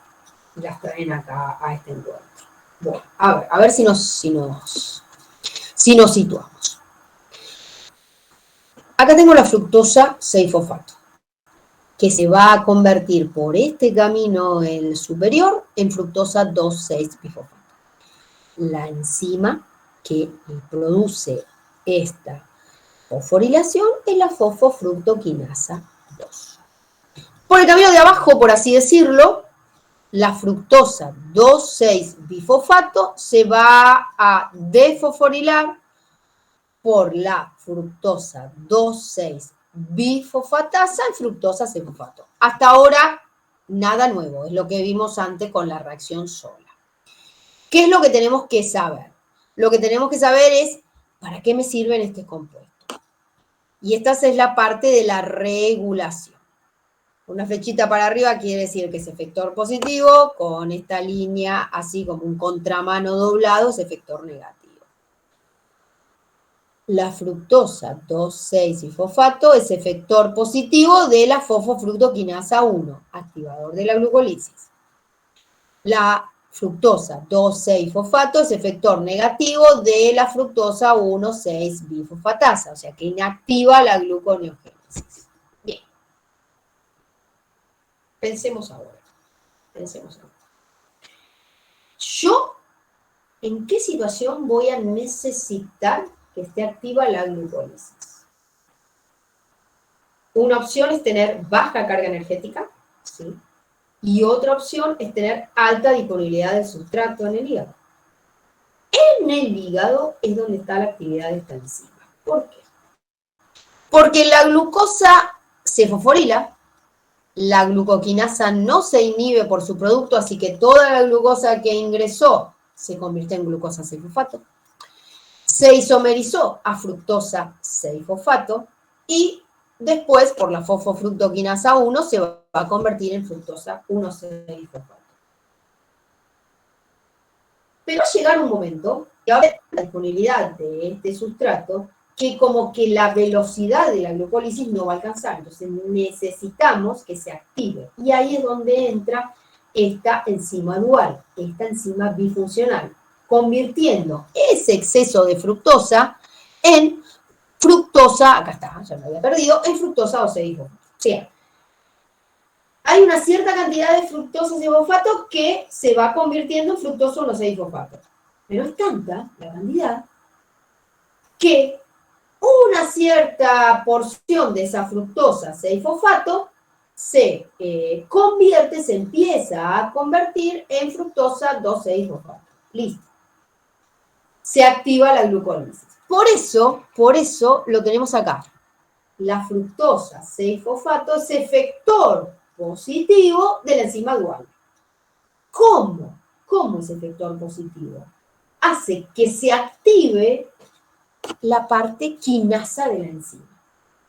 las traen acá a este encuentro. Bueno, a ver si nos situamos. Acá tengo la fructosa 6-fosfato, que se va a convertir por este camino el superior en fructosa 2,6-bifosfato. La enzima que produce esta fosforilación es la fosfofructoquinasa 2. Por el camino de abajo, por así decirlo, la fructosa 2,6-bifosfato se va a desfosforilar por la fructosa 2,6-bifosfatasa y fructosa 6-fosfato. Hasta ahora, nada nuevo, es lo que vimos antes con la reacción sola. ¿Qué es lo que tenemos que saber? Lo que tenemos que saber es, ¿para qué me sirven estos compuestos? Y esta es la parte de la regulación. Una flechita para arriba quiere decir que es efector positivo, con esta línea así como un contramano doblado es efector negativo. La fructosa 2,6-fosfato es efector positivo de la fosfofructoquinasa 1, activador de la glucólisis. La fructosa 2,6-fosfato es efector negativo de la fructosa 1,6-bifosfatasa, o sea que inactiva la gluconeogénesis. Bien. Pensemos ahora. ¿Yo en qué situación voy a necesitar que esté activa la glucólisis? Una opción es tener baja carga energética, ¿sí? Y otra opción es tener alta disponibilidad del sustrato en el hígado. En el hígado es donde está la actividad de esta enzima. ¿Por qué? Porque la glucosa se fosforila, la glucoquinasa no se inhibe por su producto, así que toda la glucosa que ingresó se convierte en glucosa 6-fosfato. Se isomerizó a fructosa 6-fosfato y después, por la fosfofructoquinasa 1, se va a convertir en fructosa 1,6-fosfato. Pero va a llegar un momento que va a haber la disponibilidad de este sustrato que como que la velocidad de la glucólisis no va a alcanzar. Entonces necesitamos que se active. Y ahí es donde entra esta enzima dual, esta enzima bifuncional, convirtiendo ese exceso de fructosa en fructosa, acá está, ya lo había perdido, en fructosa 2,6-fosfato. O sea, hay una cierta cantidad de fructosa 6-fosfato que se va convirtiendo en fructosa 1,6-fosfato. Pero es tanta la cantidad que una cierta porción de esa fructosa 6-fosfato se convierte, se empieza a convertir en fructosa 2,6-fosfato. Listo. Se activa la glucólisis. Por eso lo tenemos acá. La fructosa 6-fosfato es efector positivo de la enzima dual. ¿Cómo? ¿Cómo es efector positivo? Hace que se active la parte quinasa de la enzima.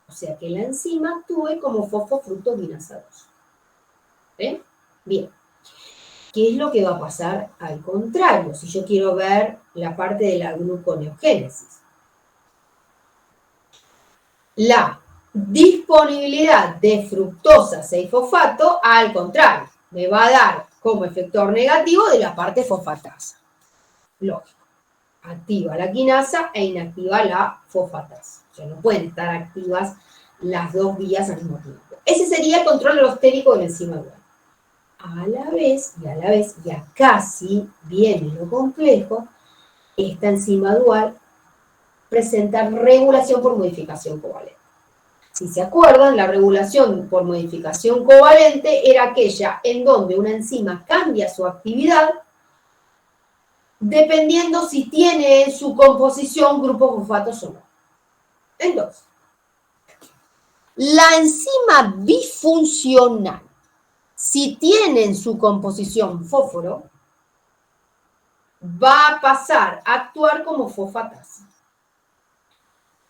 O sea, que la enzima actúe como fosfofructoquinasa 2. ¿Ven? Bien. ¿Qué es lo que va a pasar al contrario? Si yo quiero ver la parte de la gluconeogénesis. La disponibilidad de fructosa 6-fosfato, al contrario, me va a dar como efector negativo de la parte fosfatasa. Lógico. Activa la quinasa e inactiva la fosfatasa. O sea, no pueden estar activas las dos vías al mismo tiempo. Ese sería el control alostérico de la enzima dual. A la vez, y acá sí viene lo complejo, esta enzima dual presenta regulación por modificación covalente. Si se acuerdan, la regulación por modificación covalente era aquella en donde una enzima cambia su actividad dependiendo si tiene en su composición grupos fosfatos o no. Entonces, la enzima bifuncional, si tiene en su composición fósforo, va a pasar a actuar como fosfatasa.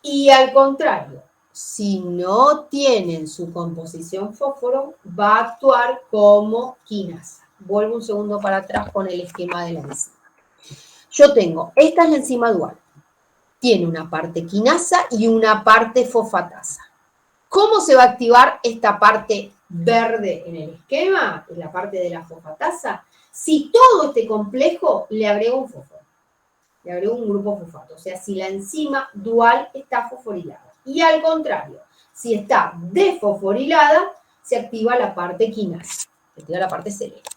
Y al contrario, si no tiene en su composición fósforo, va a actuar como quinasa. Vuelvo un segundo para atrás con el esquema de la enzima. Yo tengo, esta es la enzima dual. Tiene una parte quinasa y una parte fosfatasa. ¿Cómo se va a activar esta parte verde en el esquema? En la parte de la fosfatasa. Si todo este complejo le agrego un fósforo. Le agrego un grupo fosfato. O sea, si la enzima dual está fosforilada. Y al contrario, si está desfosforilada, se activa la parte quinasa. Se activa la parte celeste.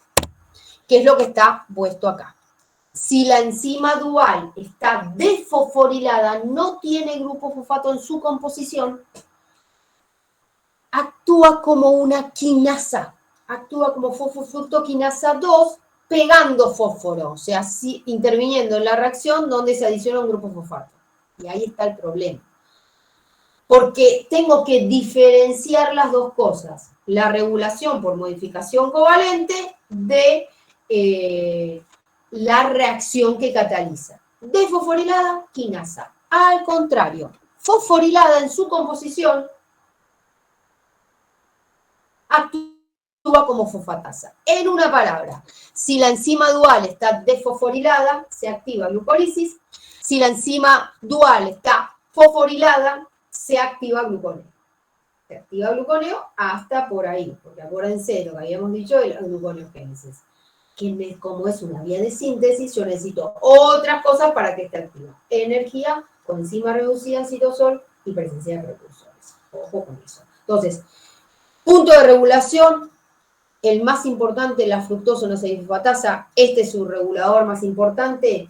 ¿Qué es lo que está puesto acá? Si la enzima dual está desfosforilada, no tiene grupo fosfato en su composición, actúa como una quinasa, actúa como fosfofructoquinasa 2, pegando fósforo, o sea, interviniendo en la reacción donde se adiciona un grupo fosfato. Y ahí está el problema. Porque tengo que diferenciar las dos cosas, la regulación por modificación covalente de la reacción que cataliza. Desfosforilada, quinasa. Al contrario, fosforilada en su composición actúa como fosfatasa. En una palabra, si la enzima dual está desfosforilada, se activa glucólisis. Si la enzima dual está fosforilada, se activa gluconeo. Se activa gluconeo hasta por ahí, porque acuérdense lo que habíamos dicho de la gluconeogénesis, que como es una vía de síntesis, yo necesito otras cosas para que esté activa. Energía, coenzima reducida en citosol y presencia de precursores. Ojo con eso. Entonces, punto de regulación, el más importante, la fructosa no se fosfatasa, este es su regulador más importante.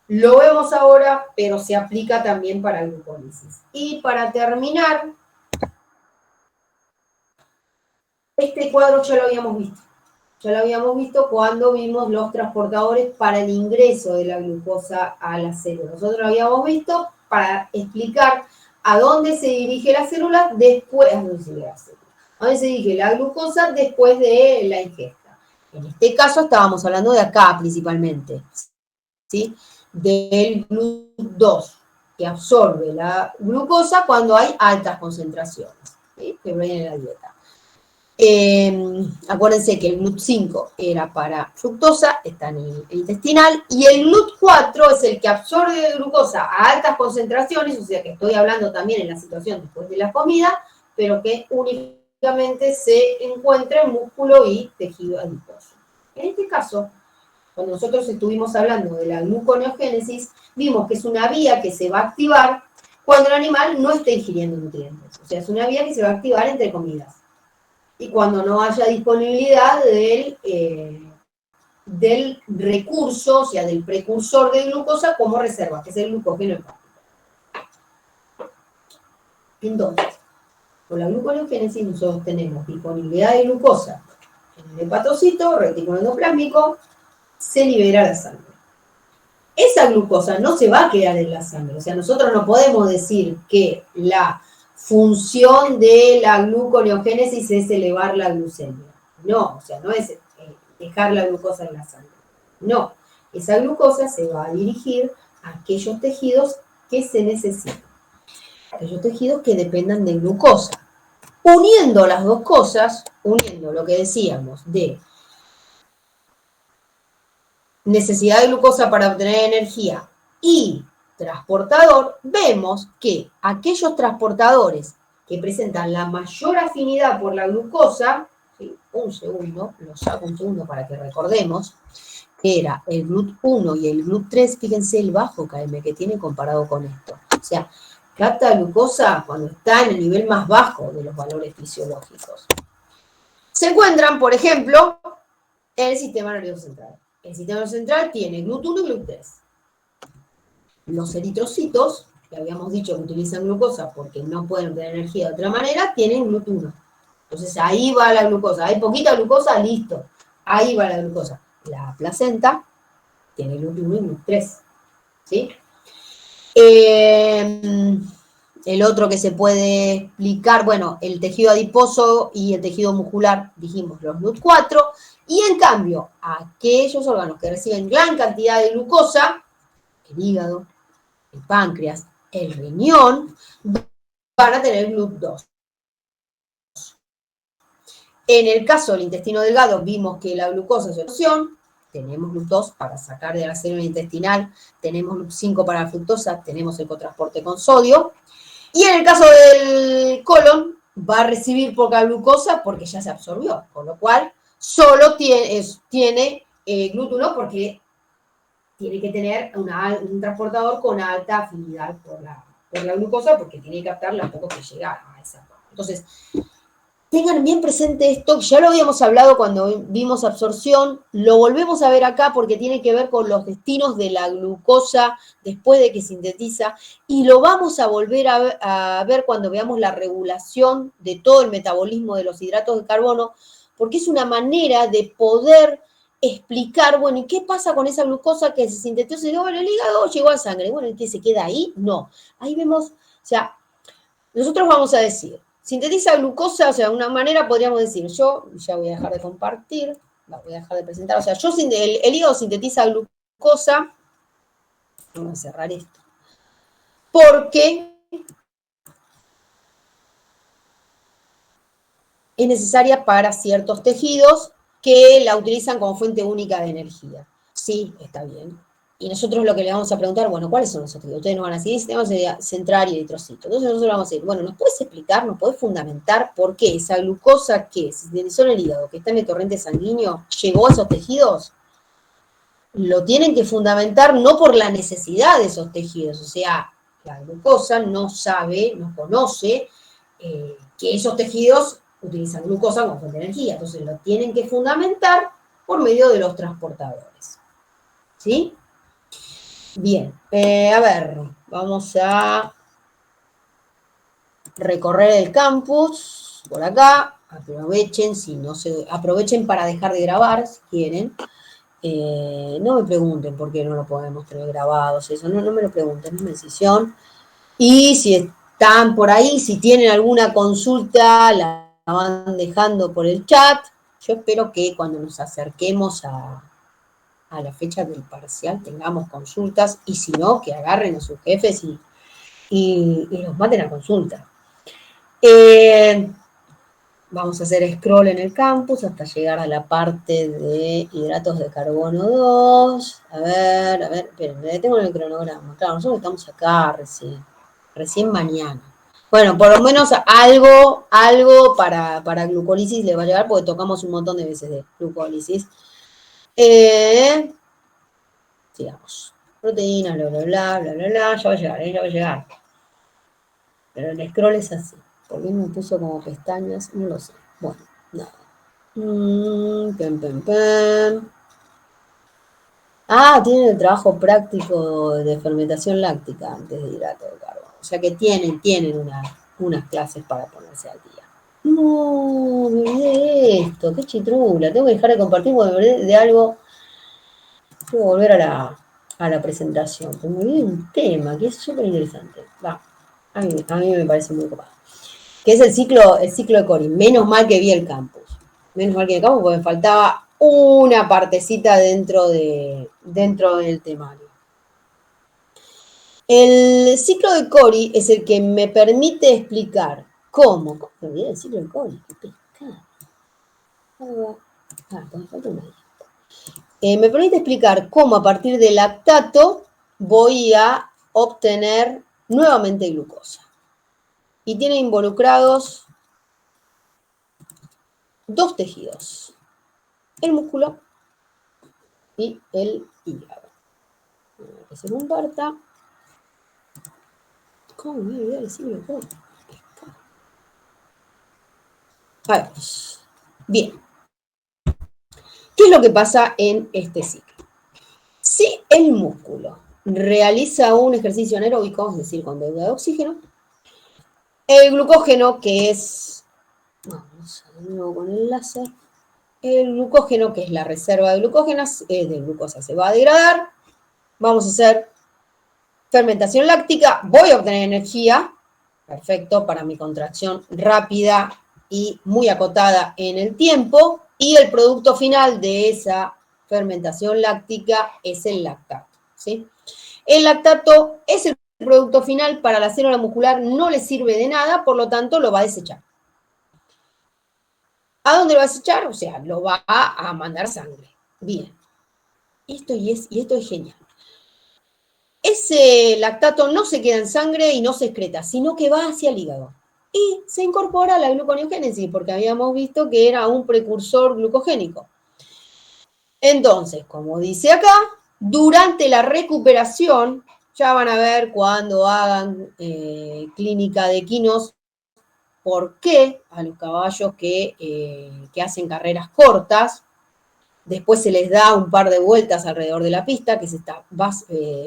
Lo vemos ahora, pero se aplica también para glucólisis. Y para terminar, este cuadro ya lo habíamos visto. Ya lo habíamos visto cuando vimos los transportadores para el ingreso de la glucosa a la célula. Nosotros lo habíamos visto para explicar a dónde se dirige la célula después, a dónde se dirige la glucosa después de la ingesta. En este caso estábamos hablando de acá principalmente, ¿sí? Del GLUT2, que absorbe la glucosa cuando hay altas concentraciones, ¿sí? Que viene en la dieta. Acuérdense que el GLUT5 era para fructosa, está en el intestinal, y el GLUT4 es el que absorbe glucosa a altas concentraciones, o sea que estoy hablando también en la situación después de la comida, pero que únicamente se encuentra en músculo y tejido adiposo. En este caso, cuando nosotros estuvimos hablando de la gluconeogénesis, vimos que es una vía que se va a activar cuando el animal no esté ingiriendo nutrientes. O sea, es una vía que se va a activar entre comidas. Y cuando no haya disponibilidad del recurso, o sea, del precursor de glucosa como reserva, que es el glucógeno hepático. Entonces, con la gluconeogénesis nosotros tenemos disponibilidad de glucosa en el hepatocito, retículo endoplásmico, se libera la sangre. Esa glucosa no se va a quedar en la sangre, o sea, nosotros no podemos decir que la función de la gluconeogénesis es elevar la glucemia. No, o sea, no es dejar la glucosa en la sangre. No, esa glucosa se va a dirigir a aquellos tejidos que se necesitan, aquellos tejidos que dependan de glucosa. Uniendo las dos cosas, uniendo lo que decíamos de necesidad de glucosa para obtener energía y transportador, vemos que aquellos transportadores que presentan la mayor afinidad por la glucosa, ¿sí? Un segundo, lo saco un segundo para que recordemos, que era el GLUT1 y el GLUT3, fíjense el bajo KM que tiene comparado con esto. O sea, capta glucosa cuando está en el nivel más bajo de los valores fisiológicos. Se encuentran, por ejemplo, en el sistema nervioso central. El sistema nervioso central tiene GLUT1 y GLUT3. Los eritrocitos, que habíamos dicho que utilizan glucosa porque no pueden obtener energía de otra manera, tienen GLUT1. Entonces ahí va la glucosa. Hay poquita glucosa, listo. Ahí va la glucosa. La placenta tiene GLUT1 y GLUT3. ¿Sí? El otro que se puede explicar, bueno, el tejido adiposo y el tejido muscular, dijimos, los GLUT4, y en cambio, aquellos órganos que reciben gran cantidad de glucosa, el hígado, el páncreas, el riñón, van a tener GLUT2. En el caso del intestino delgado, vimos que la glucosa es opción, tenemos GLUT2 para sacar de la célula intestinal, tenemos GLUT5 para la fructosa, tenemos el cotransporte con sodio, y en el caso del colon, va a recibir poca glucosa porque ya se absorbió, con lo cual solo tiene GLUT1 porque tiene que tener un transportador con alta afinidad por la glucosa porque tiene que captar lo poco que llega a esa parte. Entonces, tengan bien presente esto, ya lo habíamos hablado cuando vimos absorción, lo volvemos a ver acá porque tiene que ver con los destinos de la glucosa después de que sintetiza, y lo vamos a volver a ver cuando veamos la regulación de todo el metabolismo de los hidratos de carbono, porque es una manera de poder explicar, bueno, ¿y qué pasa con esa glucosa que se sintetizó en el hígado, llegó a la sangre? Bueno, ¿y qué se queda ahí? No. Ahí vemos, o sea, nosotros vamos a decir, sintetiza glucosa, o sea, de una manera podríamos decir, yo, ya voy a dejar de compartir, voy a dejar de presentar, o sea, el hígado sintetiza glucosa, vamos a cerrar esto, porque es necesaria para ciertos tejidos que la utilizan como fuente única de energía. Sí, está bien. Y nosotros lo que le vamos a preguntar, bueno, ¿cuáles son esos tejidos? Ustedes nos van a decir, sistema central y eritrocito. Entonces nosotros vamos a decir, bueno, ¿nos puedes explicar, nos puedes fundamentar por qué esa glucosa que se sintetizó en el hígado, que está en el torrente sanguíneo, llegó a esos tejidos? Lo tienen que fundamentar no por la necesidad de esos tejidos, o sea, la glucosa no sabe, no conoce que esos tejidos utilizan glucosa como fuente de energía, entonces lo tienen que fundamentar por medio de los transportadores. ¿Sí? Bien, a ver, vamos a recorrer el campus por acá, aprovechen, aprovechen para dejar de grabar si quieren. No me pregunten por qué no lo podemos tener grabados, eso, no me lo pregunten, es una decisión. Y si están por ahí, si tienen alguna consulta, la van dejando por el chat. Yo espero que cuando nos acerquemos a la fecha del parcial tengamos consultas, y si no, que agarren a sus jefes y los maten a consulta. Vamos a hacer scroll en el campus hasta llegar a la parte de hidratos de carbono 2. A ver, esperen, me detengo en el cronograma. Claro, nosotros estamos acá recién mañana. Bueno, por lo menos algo para glucólisis le va a llegar, porque tocamos un montón de veces de glucólisis. Sigamos. Proteínas, bla, ya va a llegar. Pero el scroll es así. ¿Por qué me puso como pestañas? No lo sé. Bueno, nada. Tienen el trabajo práctico de fermentación láctica antes de hidrato de carbono. O sea que tienen unas clases para ponerse al día. No, me olvidé de esto. Qué chitrula. Tengo que dejar de compartir porque me olvidé de algo. Tengo que volver a la presentación. Porque me olvidé de un tema que es súper interesante. A mí me parece muy copado. Que es el ciclo de Cori. Menos mal que vi el campus. Porque me faltaba una partecita dentro del temario. El ciclo de Cori es el que me permite explicar cómo me olvidé del ciclo de Cori. Qué pescado. Me falta una. Me permite explicar cómo a partir del lactato voy a obtener nuevamente glucosa. Y tiene involucrados dos tejidos, el músculo y el hígado. Que se comparta. ¿Cómo me voy a olvidar el ciclo de Cori? Vamos. Bien. ¿Qué es lo que pasa en este ciclo? Si el músculo realiza un ejercicio anaeróbico, es decir, con deuda de oxígeno, el glucógeno, que es, vamos de nuevo con el láser, el glucógeno, que es la reserva de glucosa, se va a degradar. Vamos a hacer fermentación láctica, voy a obtener energía, perfecto, para mi contracción rápida y muy acotada en el tiempo, y el producto final de esa fermentación láctica es el lactato, ¿sí? El lactato es el producto final, para la célula muscular no le sirve de nada, por lo tanto lo va a desechar. ¿A dónde lo va a desechar? O sea, lo va a mandar sangre. Bien. Esto es genial. Ese lactato no se queda en sangre y no se excreta, sino que va hacia el hígado. Y se incorpora a la gluconeogénesis, porque habíamos visto que era un precursor glucogénico. Entonces, como dice acá, durante la recuperación, ya van a ver cuando hagan clínica de equinos, por qué a los caballos que hacen carreras cortas, después se les da un par de vueltas alrededor de la pista, que es esta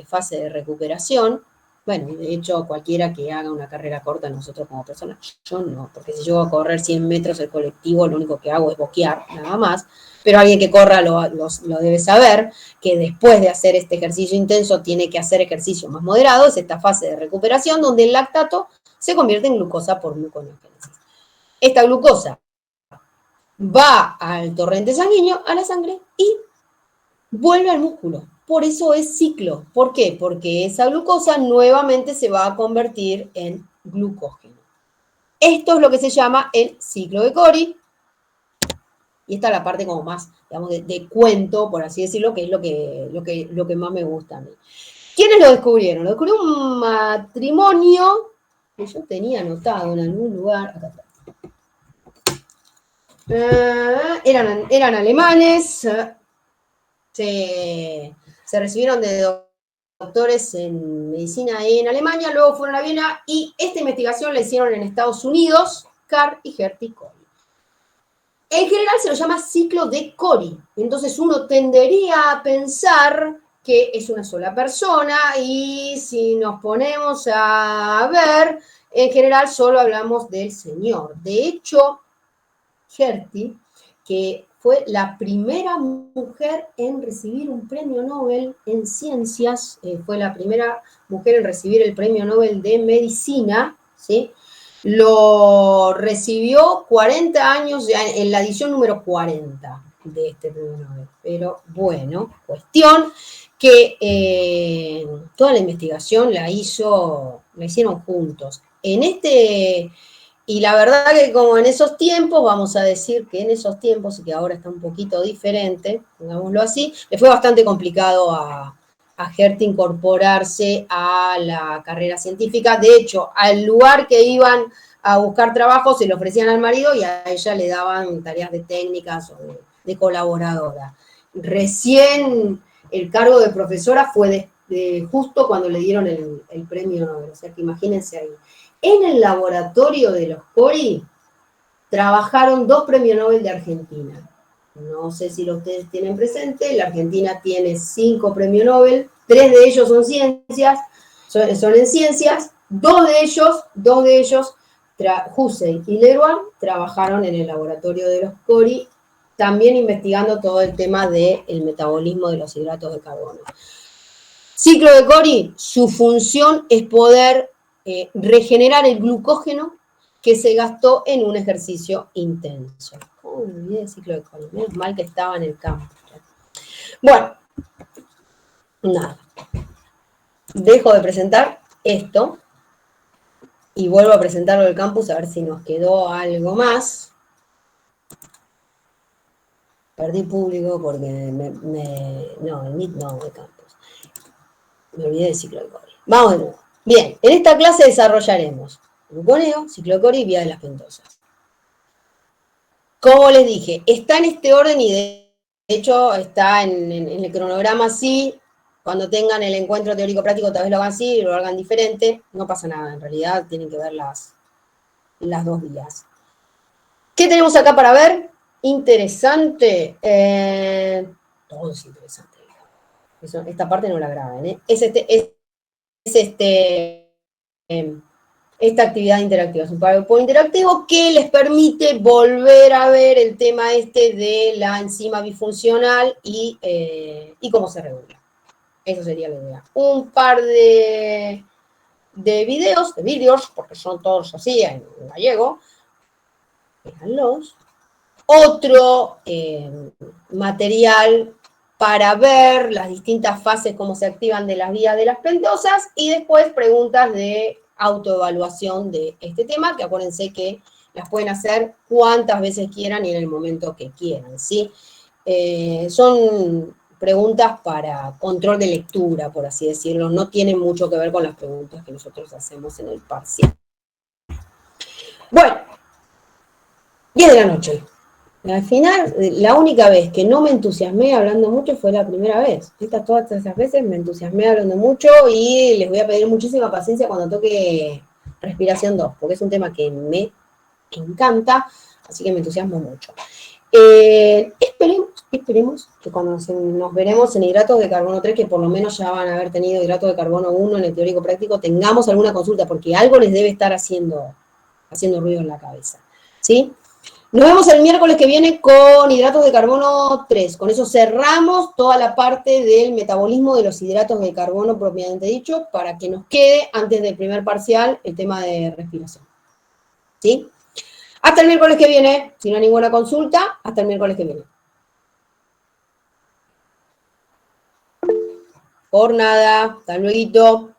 fase de recuperación. Bueno, de hecho, cualquiera que haga una carrera corta, nosotros como personas, yo no, porque si yo voy a correr 100 metros el colectivo, lo único que hago es boquear, nada más. Pero alguien que corra lo debe saber, que después de hacer este ejercicio intenso tiene que hacer ejercicio más moderado, es esta fase de recuperación donde el lactato se convierte en glucosa por gluconeogénesis. Esta glucosa va al torrente sanguíneo, a la sangre, y vuelve al músculo. Por eso es ciclo. ¿Por qué? Porque esa glucosa nuevamente se va a convertir en glucógeno. Esto es lo que se llama el ciclo de Cori, Y esta es la parte como más, digamos, de cuento, por así decirlo, que es lo que más me gusta a mí. ¿Quiénes lo descubrieron? Lo descubrió un matrimonio que yo tenía anotado en algún lugar. Acá atrás. Eran alemanes, se recibieron de doctores en medicina en Alemania, luego fueron a Viena y esta investigación la hicieron en Estados Unidos, Carr y Gerty Cori. En general se lo llama ciclo de Cori, entonces uno tendería a pensar que es una sola persona y si nos ponemos a ver, en general solo hablamos del señor. De hecho, Gerty, que fue la primera mujer en recibir un premio Nobel en ciencias, fue la primera mujer en recibir el premio Nobel de medicina, ¿sí? Lo recibió 40 años, en la edición número 40 de este premio Nobel. Pero bueno, cuestión que toda la investigación la hicieron juntos. Y la verdad que como en esos tiempos, vamos a decir que en esos tiempos, y que ahora está un poquito diferente, digámoslo así, le fue bastante complicado a Gerty incorporarse a la carrera científica. De hecho, al lugar que iban a buscar trabajo se le ofrecían al marido y a ella le daban tareas de técnicas o de colaboradora. Recién el cargo de profesora fue justo cuando le dieron el premio Nobel, o sea que imagínense ahí. En el laboratorio de los Cori trabajaron 2 premios Nobel de Argentina. No sé si ustedes tienen presente, la Argentina tiene 5 premios Nobel, 3 de ellos son en ciencias, 2 de ellos, Hussey y Leroy, trabajaron en el laboratorio de los Cori, también investigando todo el tema del metabolismo de los hidratos de carbono. Ciclo de Cori, su función es poder regenerar el glucógeno que se gastó en un ejercicio intenso. Oh, me olvidé del ciclo de Cori, menos mal que estaba en el campo. Bueno, nada. Dejo de presentar esto y vuelvo a presentarlo del campus a ver si nos quedó algo más. Perdí público porque no, el Meet no, de campus. Me olvidé del ciclo de Cori. Vamos de nuevo. Bien, en esta clase desarrollaremos gluconeo, ciclo de Cori y vía de las pentosas. Como les dije, está en este orden y de hecho está en el cronograma así. Cuando tengan el encuentro teórico-práctico tal vez lo hagan así y lo hagan diferente. No pasa nada, en realidad tienen que ver las 2 vías. ¿Qué tenemos acá para ver? Interesante. Todo es interesante. Esta parte no la graben, ¿eh? Esta actividad interactiva. Es un PowerPoint interactivo que les permite volver a ver el tema de la enzima bifuncional y cómo se regula. Eso sería la idea. Un par de vídeos, porque son todos así en gallego. Véanlos. Otro material para ver las distintas fases, cómo se activan de las vías de las pentosas, y después preguntas de autoevaluación de este tema, que acuérdense que las pueden hacer cuantas veces quieran y en el momento que quieran, ¿sí? Son preguntas para control de lectura, por así decirlo, no tienen mucho que ver con las preguntas que nosotros hacemos en el parcial. Bueno, 10 de la noche. Al final, la única vez que no me entusiasmé hablando mucho fue la primera vez. Todas esas veces me entusiasmé hablando mucho y les voy a pedir muchísima paciencia cuando toque respiración 2, porque es un tema que me encanta, así que me entusiasmo mucho. Esperemos que cuando nos veremos en hidratos de carbono 3, que por lo menos ya van a haber tenido hidratos de carbono 1 en el teórico práctico, tengamos alguna consulta, porque algo les debe estar haciendo ruido en la cabeza, ¿sí? Nos vemos el miércoles que viene con hidratos de carbono 3. Con eso cerramos toda la parte del metabolismo de los hidratos de carbono propiamente dicho, para que nos quede, antes del primer parcial, el tema de respiración. ¿Sí? Hasta el miércoles que viene. Si no hay ninguna consulta, hasta el miércoles que viene. Por nada. Hasta luego.